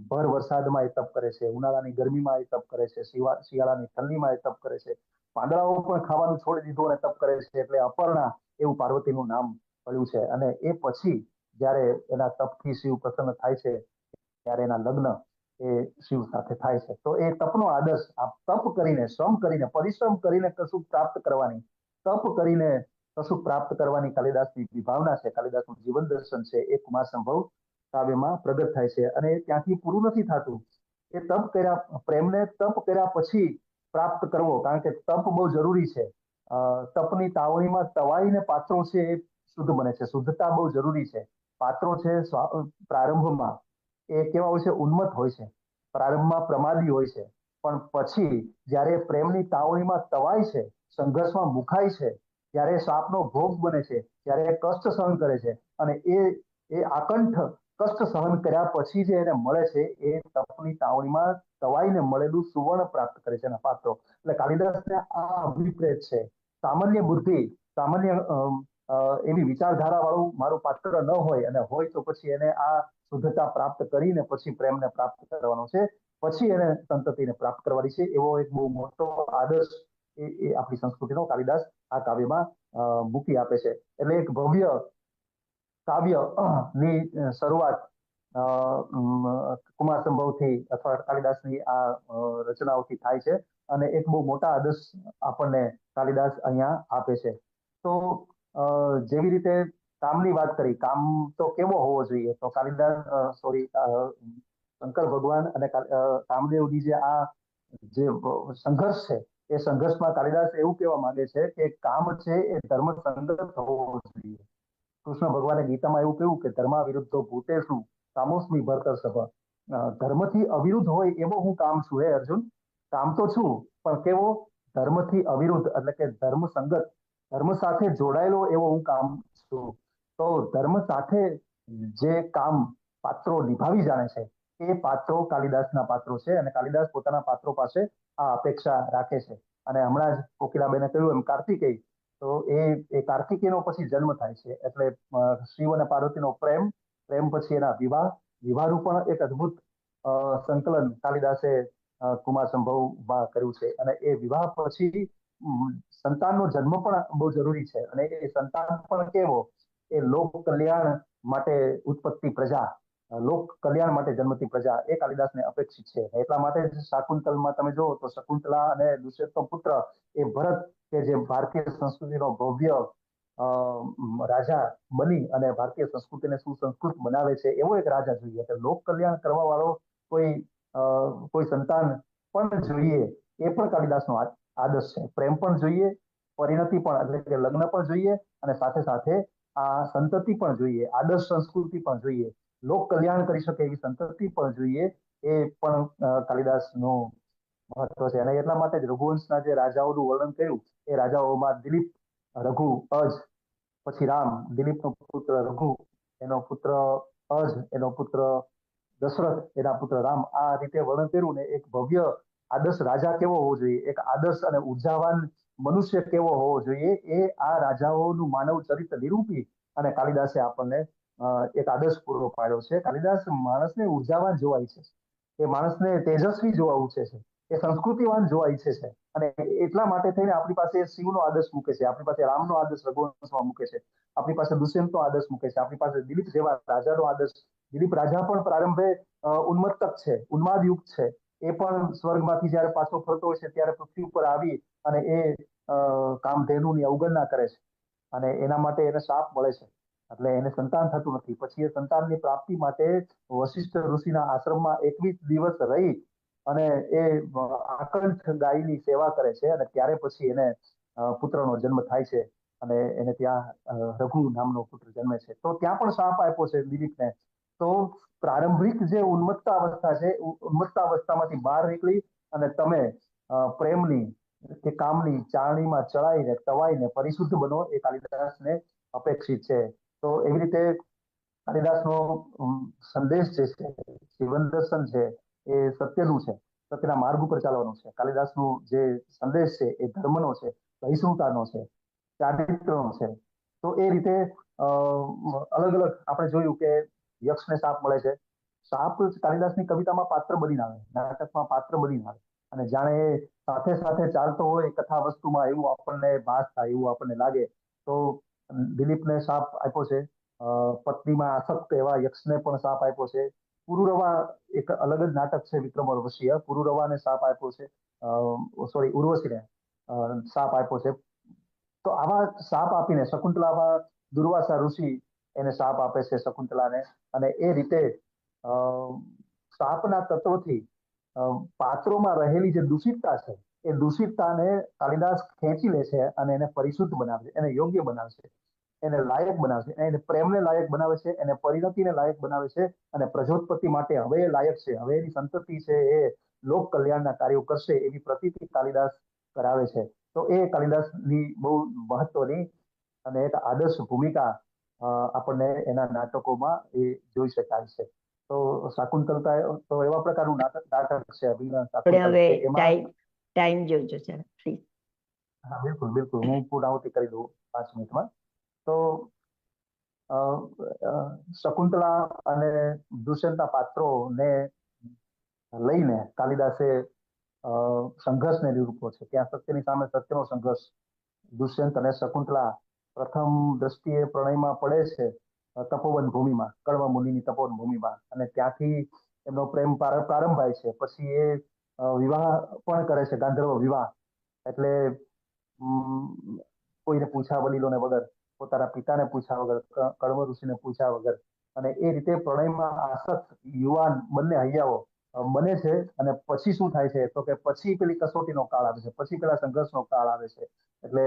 ભર વરસાદમાં એ તપ કરે છે, ઉનાળાની ગરમીમાં એ તપ કરે છે, શિયાળાની ઠંડીમાં એ તપ કરે છે. પાંદડાઓ પણ ખાવાનું છોડી દીધું અને તપ કરે છે. એટલે અપર્ણા એવું પાર્વતીનું નામ પડ્યું છે. અને એ પછી જ્યારે એના તપથી શિવ પ્રસન્ન થાય છે ત્યારે એના લગ્ન એ શિવ સાથે થાય છે. તો એ તપનો આદર્શ, આ તપ કરીને, શ્રમ કરીને, પરિશ્રમ કરીને કશું પ્રાપ્ત કરવાની, તપ કરીને કશું પ્રાપ્ત કરવાની કાલિદાસની વિભાવના છે, કાલિદાસનું જીવન દર્શન છે, એ કુમાર સંભવ કાવ્યમાં પ્રગટ થાય છે. અને ત્યાંથી પૂરું નથી થતું. એ તપ કર્યા, પ્રેમને તપ કર્યા પછી પ્રાપ્ત કરવો, કારણ કે તપ બહુ જરૂરી છે. તપની તાવણીમાં તવાઈને પાત્રો છે એ શુદ્ધ બને છે. શુદ્ધતા બહુ જરૂરી છે. પાત્રો છે પ્રારંભમાં એ કેવા હોય છે? ઉન્મત્ત હોય છે, પ્રારંભમાં પ્રમાદી હોય છે. પણ પછી જ્યારે પ્રેમની તાવણીમાં તવાય છે, સંઘર્ષમાં મુકાય છે, જ્યારે શાપનો ભોગ બને છે, જ્યારે એ કષ્ટ સહન કરે છે અને એ આકંઠ કષ્ટ સહન કર્યા પછી જે એને મળે છે એ તપની તાવણીમાં તવાઈને મળેલું સુવર્ણ પ્રાપ્ત કરે છે એના પાત્રો. એટલે કાલિદાસને આ અભિપ્રેત છે. સામાન્ય બુદ્ધિ, સામાન્ય એવી વિચારધારા વાળું મારું પાત્ર ન હોય, અને હોય તો પછી એને આ શુદ્ધતા પ્રાપ્ત કરીને પછી પ્રેમને પ્રાપ્ત કરવાનો છે, પછી એને સંતતિને પ્રાપ્ત કરવાની છે. એવો એક બહુ મોટો આદર્શ એ આપણી સંસ્કૃતિનો કાલિદાસ આ કાવ્યમાં મૂકી આપે છે. એટલે એક ભવ્ય કાવ્ય ની શરૂઆત કુમાર સંભવથી અથવા કાલિદાસની આ રચનાઓથી થાય છે, અને એક બહુ મોટા આદર્શ આપણને કાલિદાસ અહીંયા આપે છે. તો જેવી રીતે કામની વાત કરી, કામ તો કેવો હોવો જોઈએ, તો કાલિદાસ શંકર ભગવાન અને કામદેવની જે આ જે સંઘર્ષ છે, એ સંઘર્ષમાં કાલિદાસ એવું કહેવા માંગે છે કે કામ છે એ ધર્મ સંગત હોવો જોઈએ. કૃષ્ણ ભગવાને ગીતામાં એવું કહ્યું કે ધર્મા વિરુદ્ધો ભૂતેષુ કામોસ્મી ભરતર સભા. ધર્મથી અવિરુદ્ધ હોય એવો હું કામ છું. હે અર્જુન, કામ તો છું, પણ કેવો? ધર્મથી અવિરુદ્ધ, એટલે કે ધર્મ સંગત, ધર્મ સાથે જોડાયેલો એવો હું કામ છું. તો ધર્મ સાથે જે કામ પાત્રો નિભાવી જાણે છે એ પાત્રો કાલિદાસના પાત્રો છે, અને કાલિદાસ પોતાના પાત્રો પાસે આ અપેક્ષા રાખે છે. અને હમણાં જ કોકિલાબેને કહ્યું એમ કાર્તિકેય, તો એ કાર્તિકેયનો પછી જન્મ થાય છે. એટલે શિવ અને પાર્વતીનો પ્રેમ, પ્રેમ પછી એના વિવાહનું પણ એક અદ્ભુત સંકલન કાલિદાસે કુમાર સંભવમાં કર્યું છે. અને એ વિવાહ પછી સંતાનનો જન્મ પણ બહુ જરૂરી છે, અને એ સંતાન પણ કેવો? એ લોક કલ્યાણ માટે ઉત્પત્તિ પ્રજા, લોક કલ્યાણ માટે જન્મતી પ્રજા, એ કાલિદાસને અપેક્ષિત છે. એટલા માટે જ શાકુંતલમાં તમે જુઓ તો શકુંતલા અને દુષ્યંતનો પુત્ર એ ભરત, કે જે ભારતીય સંસ્કૃતિનો ભવ્ય રાજા બની અને ભારતીય સંસ્કૃતિને સુસંસ્કૃત બનાવે છે, એવો એક રાજા જોઈએ. એટલે લોક કલ્યાણ કરવા વાળો કોઈ સંતાન પણ જોઈએ, એ પણ કાલિદાસનો આદર્શ છે. પ્રેમ પણ જોઈએ, પરિણતિ પણ એટલે કે લગ્ન પણ જોઈએ, અને સાથે સાથે આ સંતતિ પણ જોઈએ, આદર્શ સંસ્કૃતિ પણ જોઈએ, લોક કલ્યાણ કરી શકે એવી સંતતિ પણ જોઈએ. એ પણ કાલિદાસનું મહત્વ છે. અને એટલા માટે જ રઘુવંશના જે રાજાઓનું વર્ણન કર્યું, એ રાજાઓમાં દિલીપ, રઘુ, અજ, પછી રામ, દિલીપનો પુત્ર રઘુ, એનો પુત્ર અજ, એનો પુત્ર દશરથ, એના પુત્ર રામ, આ રીતે વર્ણન કર્યું ને. એક ભવ્ય આદર્શ રાજા કેવો હોવો જોઈએ, એક આદર્શ અને ઉર્જાવાન મનુષ્ય કેવો હોવો જોઈએ, એ આ રાજાઓનું માનવ ચરિત્ર નિરૂપી અને કાલિદાસે આપણને એક આદર્શ પૂરો પાડ્યો છે. કાલિદાસ માણસને ઉર્જાવાન જોવા ઈચ્છે છે, એ માણસને તેજસ્વી જોવા ઈચ્છે છે, એ સંસ્કૃતિવાન જોવા ઈચ્છે છે. અને એટલા માટે થઈને આપણી પાસે શિવનો આદર્શ મૂકે છે, આપણી પાસે રામનો આદર્શ રઘુવંશમાં મૂકે છે, આપણી પાસે દુષ્યંતનો આદર્શ મૂકે છે, આપણી પાસે દિલીપ જેવા રાજાનો આદર્શ. દિલીપ રાજા પણ પ્રારંભે ઉન્મત્તક છે, ઉન્માદયુક્ત છે. એ પણ સ્વર્ગમાંથી જયારે પાછો ફરતો હોય છે ત્યારે પૃથ્વી ઉપર આવી અને એ કામધેનુની અવગણના કરે છે, અને એના માટે એને શાપ મળે છે. એટલે એને સંતાન થતું નથી. પછી એ સંતાનની પ્રાપ્તિ માટે વશિષ્ઠ ઋષિના આશ્રમમાં 21 દિવસ રહી અને એ આકંઠ ગાયની સેવા કરે છે, અને ત્યારે પછી એને પુત્રનો જન્મ થાય છે, અને એને ત્યાં રઘુ નામનો પુત્ર જન્મે છે. તો ત્યાં પણ શાપ આપ્યો છે દિલીપને. તો પ્રારંભિક જે ઉન્મત્તા અવસ્થા છે, ઉન્મત્તા અવસ્થામાંથી બહાર નીકળી અને તમે પ્રેમની કે કામની ચારણીમાં ચડાઈને તવાઈને પરિશુદ્ધ બનો, એ કાલિદાસને અપેક્ષિત છે. તો એવી રીતે કાલિદાસનો સંદેશ જે છે, જીવન દર્શન છે, એ સત્યનું છે, સત્યના માર્ગ ઉપર ચાલવાનું છે. કાલિદાસનું જે સંદેશ છે એ ધર્મનો છે, સહિષ્ણુતાનો છે, ચારિત્રનો છે. તો એ રીતે અલગ અલગ આપણે જોયું કે યક્ષને શાપ મળે છે. શાપ કાલિદાસની કવિતામાં પાત્ર બનીને આવે, નાટકમાં પાત્ર બનીને આવે, અને જાણે એ સાથે સાથે ચાલતો હોય કથા વસ્તુમાં, એવું આપણને ભાસ થાય, એવું આપણને લાગે. તો દિલીપને શાપ આપ્યો છે, પત્નીમાં આસક્ત એવા યક્ષને પણ શાપ આપ્યો છે. પુરુરવા એક અલગ જ નાટક છે, વિક્રમોર્વશીય, પુરુરવાને શાપ આપ્યો છે, સોરી ઉર્વશીને શાપ આપ્યો છે. તો આવા શાપ આપીને શકુંતલામાં દુર્વાસા ઋષિ એને શાપ આપે છે શકુંતલાને, અને એ રીતે શાપના તત્વથી પાત્રોમાં રહેલી જે દૂષિતતા છે, એ દૂષિતતાને કાલિદાસ ખેંચી લે છે અને એને પરિશુદ્ધ બનાવે છે, એને યોગ્ય બનાવે છે, એને લાયક બનાવે છે, એને પ્રેમને લાયક બનાવે છે, એને પરિણતિને લાયક બનાવે છે, અને પ્રજોત્પત્તિ માટે હવે એ લાયક છે, હવે એની સંતતિ છે એ લોક કલ્યાણના કાર્યો કરશે, એવી પ્રતીતિ કાલિદાસ કરાવે છે. તો એ કાલિદાસની બહુ મહત્વની અને એક આદર્શ ભૂમિકા આપણને એના નાટકોમાં એ જોઈ શકાય છે. તો શાકુંતલતા તો એવા પ્રકારનું નાટક છે અભિનય આપણે શાકુંતલ હવે કે એમાં ટાઈમ જોજો સર પ્લીઝ. હા બિલકુલ બિલકુલ, હું પૂર્ણાહુતિ કરી દઉં 5 મિનિટમાં. તો શકુંતલા અને દુષ્યંતના પાત્રોને લઈને કાલિદાસે સંઘર્ષને નિરૂપો છે. ત્યાં સત્યની સામે સત્યનો સંઘર્ષ. દુષ્યંત અને શકુંતલા પ્રથમ દ્રષ્ટિએ પ્રણયમાં પડે છે તપોવન ભૂમિમાં, કણવ મુનિની તપોવન ભૂમિમાં, અને ત્યાંથી એમનો પ્રેમ પ્રારંભ થાય છે. પછી એ વિવાહ પણ કરે છે, ગાંધર્વ વિવાહ. એટલે કોઈને પૂછ્યા વડીલોને વગર, પોતાના પિતાને પૂછ્યા વગર, કણવ ઋષિને પૂછ્યા વગર, અને એ રીતે પ્રણયમાં આસક્ત યુવાન બંને હૈયાઓ બને છે. અને પછી શું થાય છે તો કે પછી પેલી કસોટીનો કાળ આવે છે, પછી પેલા સંઘર્ષનો કાળ આવે છે. એટલે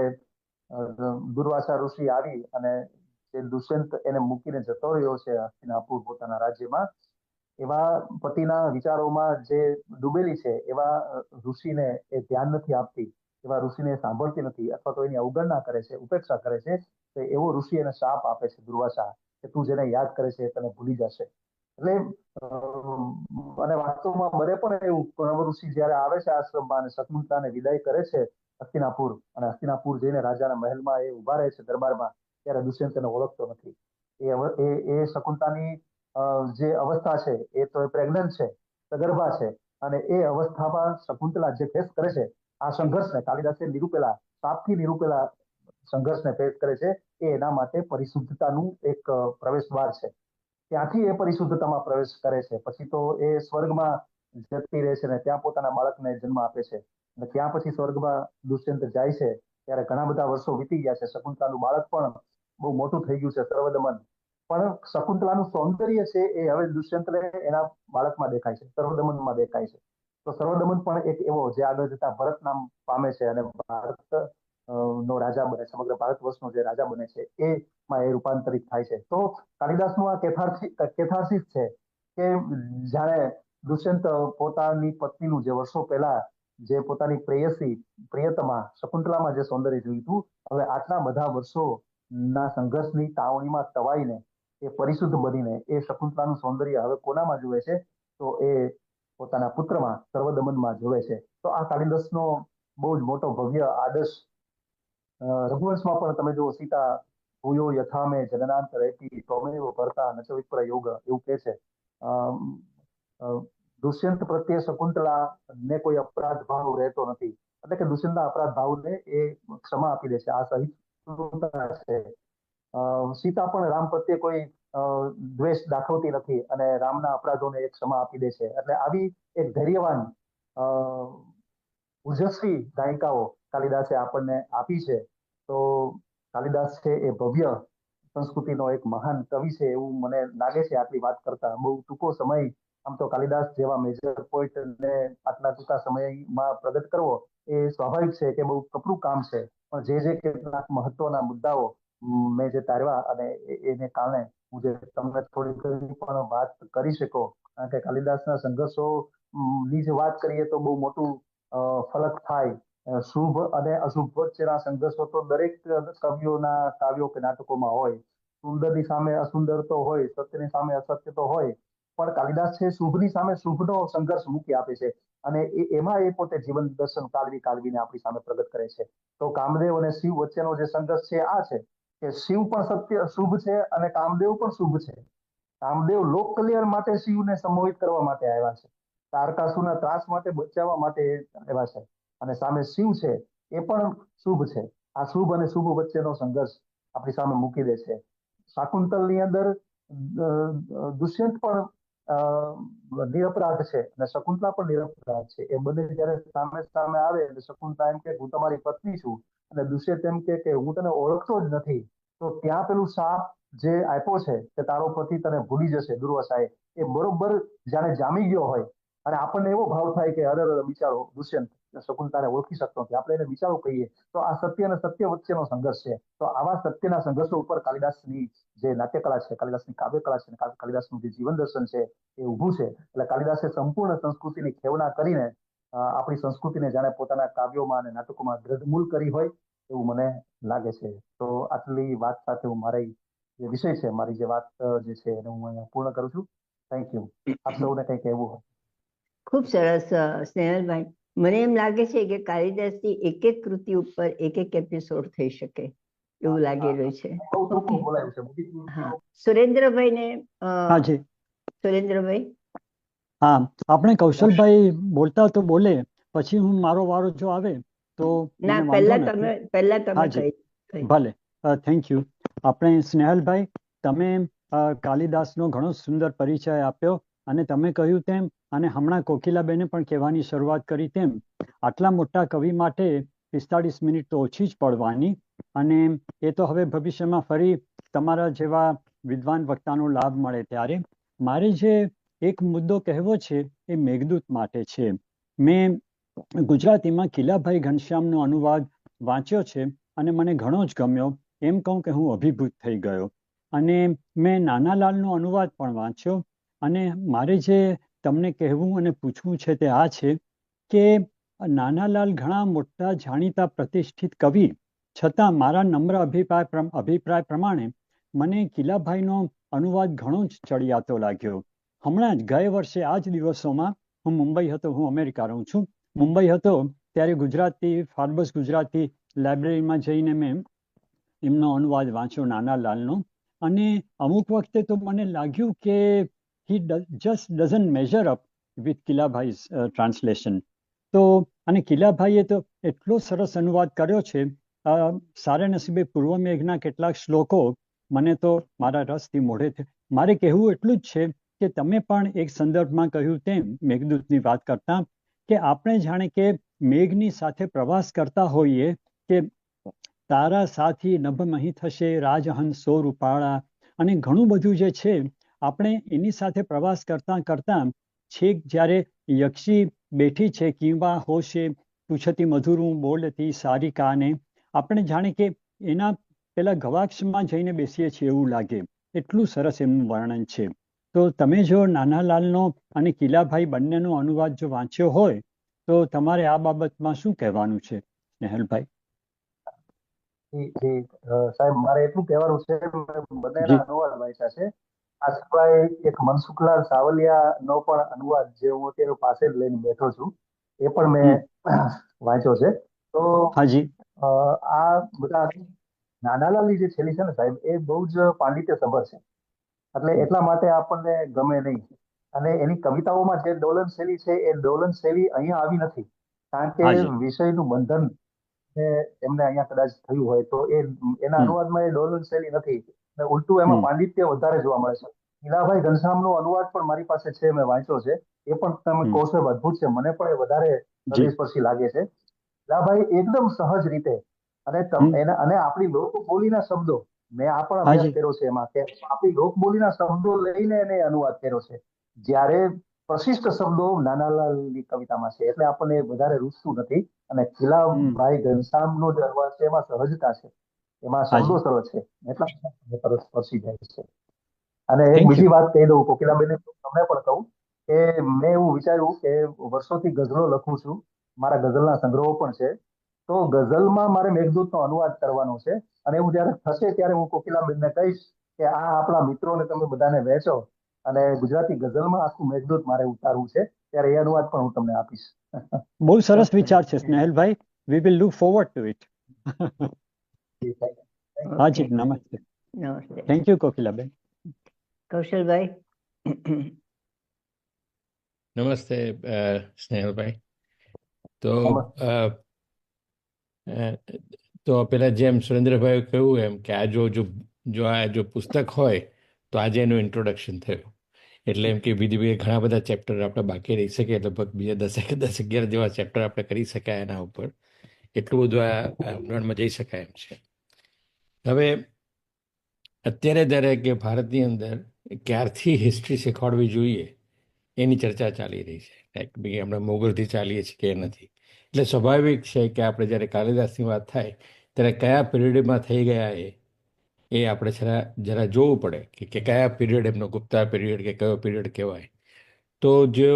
દુર્વાસા ઋષિ આવી અને જે દુષ્યંત એને મૂકીને જતો રહ્યો છે હસ્તિનાપુર પોતાના રાજ્યમાં, એવા પતિના વિચારોમાં જે ડૂબેલી છે એવા ઋષિને એ ધ્યાન નથી આપતી, એવા ઋષિને સાંભળતી નથી, અથવા તો એની અવગણના કરે છે, ઉપેક્ષા કરે છે. તો એવો ઋષિ એને શાપ આપે છે દુર્વાસા, કે તું જેને યાદ કરે છે તને ભૂલી જશે. એટલે અને વાસ્તવમાં બને પણ એવું, કણવ ઋષિ જયારે આવે છે આશ્રમમાં અને શકુંતલાને વિદાય કરે છે હસ્તિનાપુર, અને હસ્તિનાપુર જઈને રાજાના મહેલમાં એ ઉભા રહે છે દરબારમાં, ત્યારે દુષ્યંત તેને ઓળખતો નથી. એ શકુંતલાની જે અવસ્થા છે એ તો પ્રેગ્નન્ટ છે, સગર્ભા છે, અને એ અવસ્થામાં શકુંતલા જે ફેસ કરે છે આ સંઘર્ષને, કાલિદાસે નિરૂપેલા, શાપથી નિરૂપેલા સંઘર્ષને ફેસ કરે છે, એ એના માટે પરિશુદ્ધતાનું એક પ્રવેશ દ્વાર છે. ત્યાંથી એ પરિશુદ્ધતામાં પ્રવેશ કરે છે. પછી તો એ સ્વર્ગમાં જતી રહે છે ને ત્યાં પોતાના બાળકને જન્મ આપે છે. અને ત્યાં પછી સ્વર્ગમાં દુષ્યંત જાય છે ત્યારે ઘણા બધા વર્ષો વીતી ગયા છે. શકુંતલાનું બાળક પણ બહુ મોટું થઈ ગયું છે, સર્વદમન. પણ શકુંતલાનું સૌંદર્ય છે એ હવે દુષ્યંતને એના બાળકમાં દેખાય છે, સર્વદમનમાં દેખાય છે. તો સર્વદમન પણ એક એવો જે આગળ જતા ભરત નામ પામે છે અને ભારત નો રાજા બને, સમગ્ર ભારત વર્ષનો જે રાજા બને છે એમાં એ રૂપાંતરિત થાય છે. તો કાલિદાસનું આ કેથાર્સિસ છે કે જાણે દુષ્યંત પોતાની પત્નીનું જે વર્ષો પહેલા જે પોતાની પ્રિયતમા શકુંતલામાં જે સૌંદર્ય જોયું હતું, હવે આટલા બધા વર્ષો ના સંઘર્ષની તાવણીમાં તવાઈને એ પરિશુદ્ધ બનીને એ શકુંતલાનું સૌંદર્ય હવે કોનામાં જુએ છે, તો એ પોતાના પુત્રમાં સર્વદમનમાં જોવે છે. તો આ કાલિદાસનો બહુ જ મોટો ભવ્ય આદર્શ. રઘુવંશમાં પણ તમે જુઓ, સીતા ભૂયો યથા મેં જનનાંત રહેતી ત્વમેવ ભરતા નચ વિપ્ર યોગ, એવું કહે છે. દુષ્યંત પ્રત્યે શકુંતલા ને કોઈ અપરાધ ભાવ રહેતો નથી, એટલે કે દુષ્યંતના અપરાધ ભાવને એ ક્ષમા આપી દે છે. આ સહિષ્ણુતા છે. સીતા પણ રામ પ્રત્યે કોઈ દ્વેષ દાખવતી નથી અને રામના અપરાધોને એક ક્ષમા આપી દે છે. એટલે આવી એક ધૈર્યવાન ઓજસ્વી ગાયિકાઓ કાલિદાસે આપણને આપી છે. તો કાલિદાસ છે એ ભવ્ય સંસ્કૃતિનો એક મહાન કવિ છે એવું મને લાગે છે. આટલી વાત કરતા બહુ ટૂંકો સમય, આમ તો કાલિદાસ જેવા મેજર પોઈન્ટને આટલા ટૂંકા સમયમાં પ્રગટ કરવો એ સ્વાભાવિક છે કે બહુ કપરું કામ છે. પણ જે કેટલાક મહત્વના મુદ્દાઓ મેં જે તારવા અને એને કારણે હું જે તમને થોડી પણ વાત કરી શકો, કારણ કે કાલિદાસના સંઘર્ષો ની જે વાત કરીએ તો બહુ મોટું ફલક થાય. શુભ અને અશુભ વચ્ચેના સંઘર્ષો તો દરેક કવિઓના કાવ્યો કે નાટકોમાં હોય. સુંદરની સામે અસુંદર તો હોય, સત્યની સામે અસત્ય તો હોય, પણ કાલિદાસ છે શુભની સામે શુભનો સંઘર્ષ મૂકી આપે છે. અને એમાં એ પોતે જીવન દર્શન કાળવીને આપણી સામે પ્રગટ કરે છે. તો કામદેવ અને શિવ વચ્ચેનો જે સંઘર્ષ છે આ છે કે શિવ પણ સત્ય શુભ છે અને કામદેવ પણ શુભ છે. કામદેવ લોક કલ્યાણ માટે શિવને સંમોહિત કરવા માટે આવ્યા છે, તારકાસુરના ત્રાસ માટે બચાવવા માટે આવ્યા છે. અને સામે શિવ છે એ પણ શુભ છે. આ શુભ અને શુભ વચ્ચેનો સંઘર્ષ આપણી સામે મૂકી દે છે. શાકુંતલની અંદર દુષ્યંત પણ નિરપરાધ છે અને શકુંતલા પણ નિરપરાધ છે. એ બંને જયારે સામે સામે આવે એટલે શકુંતલા એમ કે હું તમારી પત્ની છું અને દુષ્યંત એમ કે હું તને ઓળખતો જ નથી. તો ત્યાં પેલું શાપ જે આપ્યો છે કે તારો પતિ તને ભૂલી જશે દુર્વાસાએ, એ બરોબર જાણે જામી ગયો હોય. અને આપણને એવો ભાવ થાય કે અરે બિચારો દુષ્યંત શકુંતલાને ઓળખી શકતો નથી, આપણે એને બિચારો કહીએ. તો આ સત્ય અને સત્ય વચ્ચેનો સંઘર્ષ છે. તો આવા સત્યના સંઘર્ષો ઉપર કાલિદાસની જે નાટ્યકળા છે, કાલિદાસની કાવ્યકળા છે, કાલિદાસનું જે જીવન દર્શન છે એ ઊભું છે. એટલે કાલિદાસે સંપૂર્ણ સંસ્કૃતિની ખેવના કરીને આપણી સંસ્કૃતિને જાણે પોતાના કાવ્યોમાં અને નાટકોમાં દ્રઢમૂળ કરી હોય એવું મને લાગે છે. તો આટલી વાત સાથે હું મારી જે વિષય છે, મારી જે વાત જે છે એને હું અહીંયા પૂર્ણ કરું છું. Thank you. આપ સૌને કંઈ કહેવું હોય. ખૂબ સરસ સ્નેહલભાઈ. મને એમ લાગે છે કે કાલિદાસની એક એક કૃતિ ઉપર એક એક એપિસોડ થઈ શકે એવું લાગી રહ્યું છે. બહુ ઓકે, ટૂંકું બોલાયું છે. મોટી હા. સુરેન્દ્રભાઈને હાજી સુરેન્દ્રભાઈ, હા, આપણે કૌશલભાઈ બોલતા તો બોલે, પછી હું મારો વારો જો આવે તો ના, મને પહેલા વાંધો નથી. પહેલા તમે હાજી, કહી. ભલે. Thank you. આપણે સ્નેહલભાઈ, તમે કાલિદાસનો ઘણો સુંદર પરિચય આપ્યો, અને તમે કહ્યું તેમ, અને હમણાં કોકિલાબેને પણ કહેવાની શરૂઆત કરી તેમ, આટલા મોટા કવિ માટે 45 મિનિટ તો ઓછી જ પડવાની, અને એ તો હવે ભવિષ્યમાં ફરી તમારા જેવા વિદ્વાન વક્તાનો લાભ મળે ત્યારે. મારે જે એક મુદ્દો કહેવો છે એ મેઘદૂત માટે છે. મેં ગુજરાતીમાં કિલાભાઈ ઘનશ્યામનો અનુવાદ વાંચ્યો છે અને મને ઘણો જ ગમ્યો. એમ કહું કે હું અભિભૂત થઈ ગયો. અને મેં નાનાલાલનો અનુવાદ પણ વાંચ્યો. અને મારે જે તમને કહેવું અને પૂછવું છે તે આ છે કે નાનાલાલ ઘણા મોટા જાણીતા પ્રતિષ્ઠિત કવિ, છતાં મારા નમ્ર અભિપ્રાય પ્રમાણે મને કિલાભાઈનો અનુવાદ ઘણો જ ચડિયાતો લાગ્યો. હમણાં જ ગયા વર્ષે આ જ દિવસોમાં હું મુંબઈ હતો, હું અમેરિકા રહું છું, મુંબઈ હતો ત્યારે ગુજરાતી ફાર્બસ ગુજરાતી લાઇબ્રેરીમાં જઈને મેં એમનો અનુવાદ વાંચ્યો નાનાલાલનો. અને અમુક વખતે તો મને લાગ્યું કે he just doesn't measure up with કિલાભાઈ's ટ્રાન્સલેશન. તો અને કિલાભાઈએ તો એટલો સરસ અનુવાદ કર્યો છે. સારા નસીબે પૂર્વ મેઘના કેટલાક શ્લોકો મને તો મારા રસથી મોઢે. મારે કહેવું એટલું જ છે કે તમે પણ એક સંદર્ભમાં કહ્યું તેમ મેઘદૂતની વાત કરતા કે આપણે જાણે કે મેઘની સાથે પ્રવાસ કરતા હોઈએ કે તારા સાથી નભમહી થશે રાજહંસ સો રૂપાળા, અને ઘણું બધું જે છે આપણે એની સાથે પ્રવાસ કરતા કરતા છેક જ્યારે યક્ષી બેઠી છે કીવા હોશે પૂછતી મધુરું બોલતી સારિકાને, આપણે જાણે કે એના પેલા ગવાક્ષમાં જઈને બેસીએ છીએ એવું લાગે. એટલું સરસ એમનું વર્ણન છે. તો તમે જો નાનાલાલનો અને કિલાભાઈ બંનેનો અનુવાદ જો વાંચ્યો હોય તો તમારે આ બાબતમાં શું કહેવાનું છે સ્નેહલભાઈ? સાહેબ, મારે એટલું કહેવાનું છે, બંનેના જી. અનુવાદ વાંચ્યા છે. આ સિવાય એક મનસુખલાલ સાવલિયાનો પણ અનુવાદ જે હું અત્યારે પાસે જ લઈને બેઠો છું એ પણ મેં વાંચ્યો છે. તો હાજી. આ બધા નાનાલાલની જે શૈલી છે ને સાહેબ, એ બહુ જ પાંડિત્ય સભર છે. એટલે એટલા માટે આપણને ગમે નહીં. અને એની કવિતાઓમાં જે ડોલન શૈલી છે એ ડોલન શૈલી અહીંયા આવી નથી, કારણ કે હાજી. વિષયનું બંધન એમને અહીંયા કદાચ થયું હોય તો એના અનુવાદમાં એ ડોલન શૈલી નથી, અને ઉલટું એમાં પાંડિત્ય વધારે જોવા મળે છે. કિલાભાઈ ઘનશ્યામનો અનુવાદ પણ મારી પાસે છે, મેં વાંચ્યો છે. એ પણ તમે કહો છો અદભુત છે, મને પણ એ વધારે હૃદયસ્પર્શી લાગે છે. કિલાભાઈ એકદમ સહજ રીતે અને આપણી લોકબોલીના શબ્દો, મેં આ પણ અભ્યાસ કર્યો છે એમાં કે આપણી લોકબોલીના શબ્દો લઈને એને અનુવાદ કર્યો છે, જ્યારે પ્રશિષ્ટ શબ્દો નાનાલાલની કવિતામાં છે, એટલે આપણને વધારે રૂચતું નથી. અને કિલાભાઈ ઘનશ્યામનો જે અનુવાદ છે એમાં સહજતા છે, એમાં શબ્દો સરળ છે, એટલા સ્પર્શી જાય છે. અને એક બીજી વાત કહી દઉં કોકિલાબેન, તમને પણ કહું કે મેં એવું વિચાર્યું કે વર્ષોથી ગઝલો લખું છું, મારા ગઝલના સંગ્રહો પણ છે. તો ગઝલમાં મારે મેઘદૂતનો અનુવાદ કરવાનો છે, અને એવું જયારે થશે ત્યારે હું કોકિલાબેનને કહીશ કે આ આપણા મિત્રોને તમે બધાને વહેંચો, અને ગુજરાતી ગઝલમાં આખું મેઘદૂત મારે ઉતારવું છે, ત્યારે એ અનુવાદ પણ હું તમને આપીશ. બહુ સરસ વિચાર છે સ્નેહલભાઈ. We will look forward to it. હાજી, નમસ્તે. નમસ્તે. થેન્ક યુ કોકિલાબેન. કૌશલભાઈ. નમસ્તે સ્નેહલભાઈ. તો પેલા જેમ સુરેન્દ્રભાઈએ કહ્યું એમ કે આ જો પુસ્તક હોય તો આજે એનું ઇન્ટ્રોડક્શન થયું, એટલે એમ કે બીજા ઘણા બધા ચેપ્ટર આપણે બાકી રહી શકીએ, લગભગ બીજા 10-11 જેવા ચેપ્ટર આપણે કરી શકાય એના ઉપર, એટલું બધું આ ઊંડાણમાં જઈ શકાય એમ છે. હવે અત્યારે જ્યારે કે ભારતની અંદર ક્યારથી હિસ્ટ્રી શીખવાડવી જોઈએ એની ચર્ચા ચાલી રહી છે, આપણે મોગલથી ચાલીએ છીએ કે નથી. એટલે સ્વાભાવિક છે કે આપણે જ્યારે કાલિદાસની વાત થાય ત્યારે કયા પીરિયડમાં થઈ ગયા એ આપણે જરા જોવું પડે કે કયા પીરિયડ એમનો ગુપ્તા પીરિયડ કે કયો પીરિયડ કહેવાય. તો જો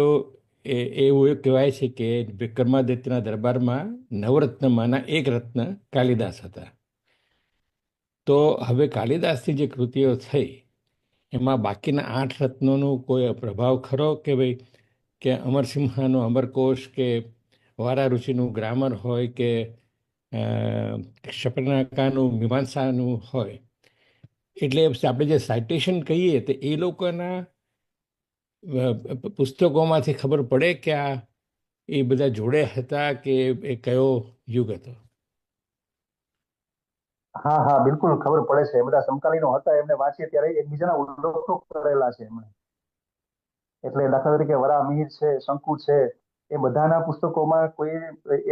એવું કહેવાય છે કે વિક્રમાદિત્યના દરબારમાં નવરત્નમાંના એક રત્ન કાલિદાસ હતા. તો હવે કાલિદાસની જે કૃતિઓ થઈ એમાં બાકીના 8 રત્નોનો કોઈ પ્રભાવ ખરો કે ભાઈ કે અમરસિંહાનો અમરકોશ કે વારા ઋષિનું ગ્રામર હોય કે શપનાકાનું મીમાંસાનું હોય, એટલે આપણે જે સાઇટેશન કહીએ તો એ લોકોના પુસ્તકોમાંથી ખબર પડે કે આ એ બધા જોડે હતા કે એ કયો યુગ હતો? હા હા, બિલકુલ ખબર પડે છે. બધા સમકાલીનો હતા, એમને વાંચીએ ત્યારે એકબીજાના ઉલ્લેખો કરેલા છે એમણે. એટલે દાખલા તરીકે વરામિહિર છે, શંકુ છે, એ બધાના પુસ્તકોમાં કોઈ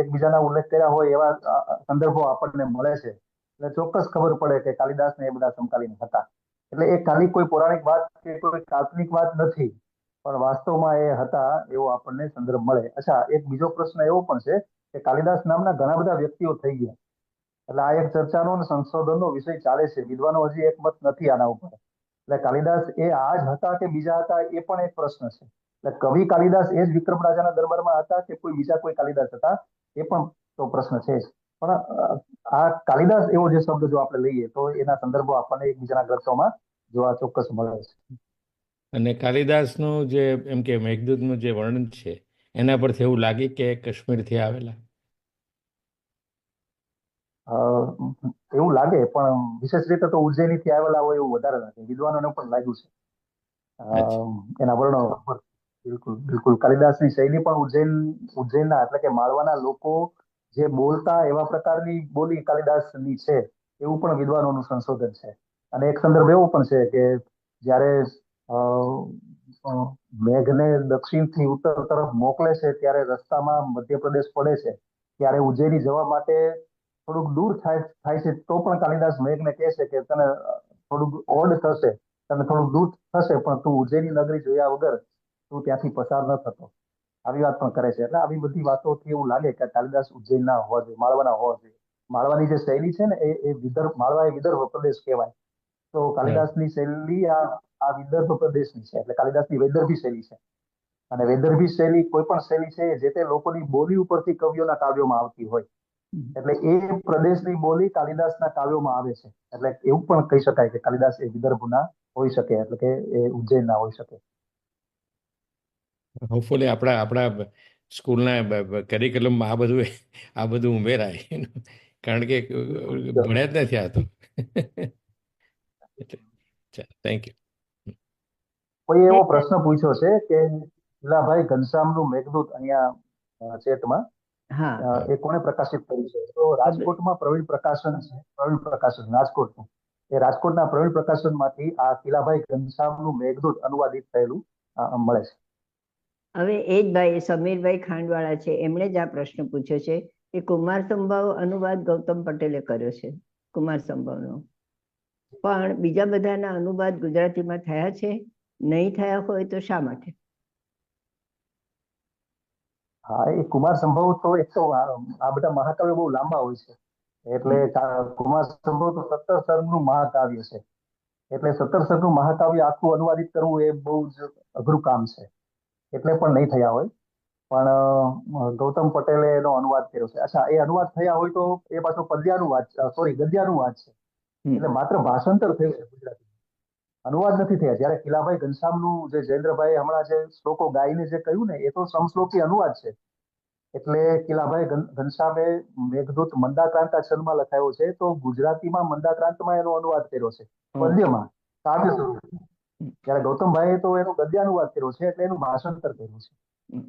એકબીજાના ઉલ્લેખ કર્યા હોય એવા સંદર્ભો આપણને મળે છે. એટલે ચોક્કસ ખબર પડે કે કાલિદાસને એ બધા સમકાલીન હતા. એટલે એ ખાલી કોઈ પૌરાણિક વાત કે કોઈ કાલ્પનિક વાત નથી, પણ વાસ્તવમાં એ હતા એવો આપણને સંદર્ભ મળે. અચ્છા, એક બીજો પ્રશ્ન એવો પણ છે કે કાલિદાસ નામના ઘણા બધા વ્યક્તિઓ થઈ ગયા. એટલે આ એક ચર્ચાનો અને સંશોધનનો વિષય ચાલે છે. વિદ્વાનો હજી એક મત નથી આના ઉપર. એટલે કાલિદાસ એ આ જ હતા કે બીજા હતા, એ પણ એક પ્રશ્ન છે. એટલે કવિ કાલિદાસ એ જ વિક્રમ રાજાના દરબારમાં હતા કે કોઈ બીજા કોઈ કાલિદાસ હતા, એ પણ તો પ્રશ્ન છે જ. પણ આ કાલિદાસ એવો જે શબ્દ જો આપણે લઈએ તો એના સંદર્ભો આપણને એકબીજાના ગ્રંથોમાં જોવા ચોક્કસ મળે છે. અને કાલિદાસનું જે એમ કે મેઘદૂતનું જે વર્ણન છે એના પરથી એવું લાગે કે કાશ્મીરથી આવેલા? એવું લાગે, પણ વિશેષ રીતે તો ઉજ્જૈનીથી આવેલા હોય એવું વધારે નથી. વિદ્વાનોને પણ લાગ્યું છે એના વર્ણનો પર. બિલકુલ બિલકુલ, કાલિદાસની શૈલી પણ ઉજ્જૈનના એટલે કે માળવાના લોકો જે બોલતા એવા પ્રકારની બોલી કાલિદાસની છે એવું પણ વિદ્વાનોનું સંશોધન છે. અને એક સંદર્ભ એવો પણ છે કે જ્યારે મેઘને દક્ષિણથી ઉત્તર તરફ મોકલે છે ત્યારે રસ્તામાં મધ્યપ્રદેશ પડે છે, ત્યારે ઉજ્જૈની જવા માટે થોડુંક દૂર થાય છે, તો પણ કાલિદાસ મેઘને કહે છે કે તને થોડુંક ઓડ થશે, તને થોડુંક દૂર થશે, પણ તું ઉજ્જૈની નગરી જોયા વગર તું ત્યાંથી પસાર ન થતો. આવી વાત પણ કરે છે. એટલે આવી બધી વાતોથી એવું લાગે કે કાલિદાસ ઉજ્જૈનના હોવા જોઈએ, માળવાના હોવા જોઈએ. માળવાની જે શૈલી છે ને એ વિદર્ભ, માળવા એ વિદર્ભ પ્રદેશ કહેવાય. તો કાલિદાસની શૈલી આ વિદર્ભ પ્રદેશની છે. એટલે કાલિદાસની વૈદર્ભી શૈલી છે. અને વૈદર્ભી શૈલી કોઈ પણ શૈલી છે જે તે લોકોની બોલી ઉપરથી કવિઓના કાવ્યોમાં આવતી હોય. એટલે એ પ્રદેશની બોલી કાલિદાસના કાવ્યોમાં આવે છે. એટલે એવું પણ કહી શકાય કે કાલિદાસ એ વિદર્ભના હોઈ શકે, એટલે કે એ ઉજ્જૈનના હોઈ શકે. હોપફુલી આપણા સ્કૂલના કરિક્યુલમમાં આ બધું ઉમેરાય, કારણ કે ભણ્યા જ નથી આ તો. Thank you. કોઈ એવો પ્રશ્ન પૂછ્યો છે કે લીલાભાઈ ઘનશ્યામનું મેઘદૂત અહીંયા ચેટમાં, એ કોણે પ્રકાશિત કર્યું છે? તો રાજકોટમાં પ્રવીણ પ્રકાશન છે. પ્રવીણ પ્રકાશન રાજકોટનું. એ રાજકોટના પ્રવીણ પ્રકાશનમાંથી આ કિલાભાઈ ઘનશ્યામનું મેઘદૂત અનુવાદિત થયેલું મળે છે. હવે એ જ ભાઈ સમીરભાઈ ખાંડવાળા છે, એમણે જ આ પ્રશ્ન પૂછ્યો છે કે કુમાર સંભવ અનુવાદ ગૌતમ પટેલે કર્યો છે, કુમાર સંભવનો. પણ બીજા બધાના અનુવાદ ગુજરાતીમાં થયા છે? નહીં થયા હોય તો શા માટે? હા, એ કુમાર સંભવ તો એક તો આ બધા મહાકાવ્યો બહુ લાંબા હોય છે. એટલે કુમાર સંભવ તો 17 સર્ગનું મહાકાવ્ય છે. એટલે 17 સર્ગનું મહાકાવ્ય આખું અનુવાદિત કરવું એ બહુ જ અઘરું કામ છે. એટલે પણ નહીં થયા હોય. પણ ગૌતમ પટેલે એનો અનુવાદ કર્યો છે. અચ્છા, એ અનુવાદ થયા હોય તો એ પાછો ગદ્યાનુવાદ છે. એટલે માત્ર ભાષાંતર થયું છે ગુજરાતી, અનુવાદ નથી થયા. જ્યારે કિલાભાઈ ઘનશ્યામનું જે જયેન્દ્રભાઈ હમણાં જે શ્લોકો ગાઈને જે કહ્યું ને, એ તો સમશ્લોકી અનુવાદ છે. એટલે કિલાભાઈ ઘનશ્યામે મેઘદૂત મંદાક્રાંતા છંદમાં લખાયો છે, તો ગુજરાતીમાં મંદાક્રાંતમાં એનો અનુવાદ કર્યો છે, પદ્યમાં, કાવ્ય સ્વરૂપે. જ્યારે ગૌતમભાઈએ તો એનો ગદ્યાનુવાદ કર્યો છે, એટલે એનું ભાષાંતર કર્યું છે.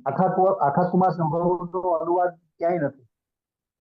આખા કુમાર સંભવનો અનુવાદ ક્યાંય નથી.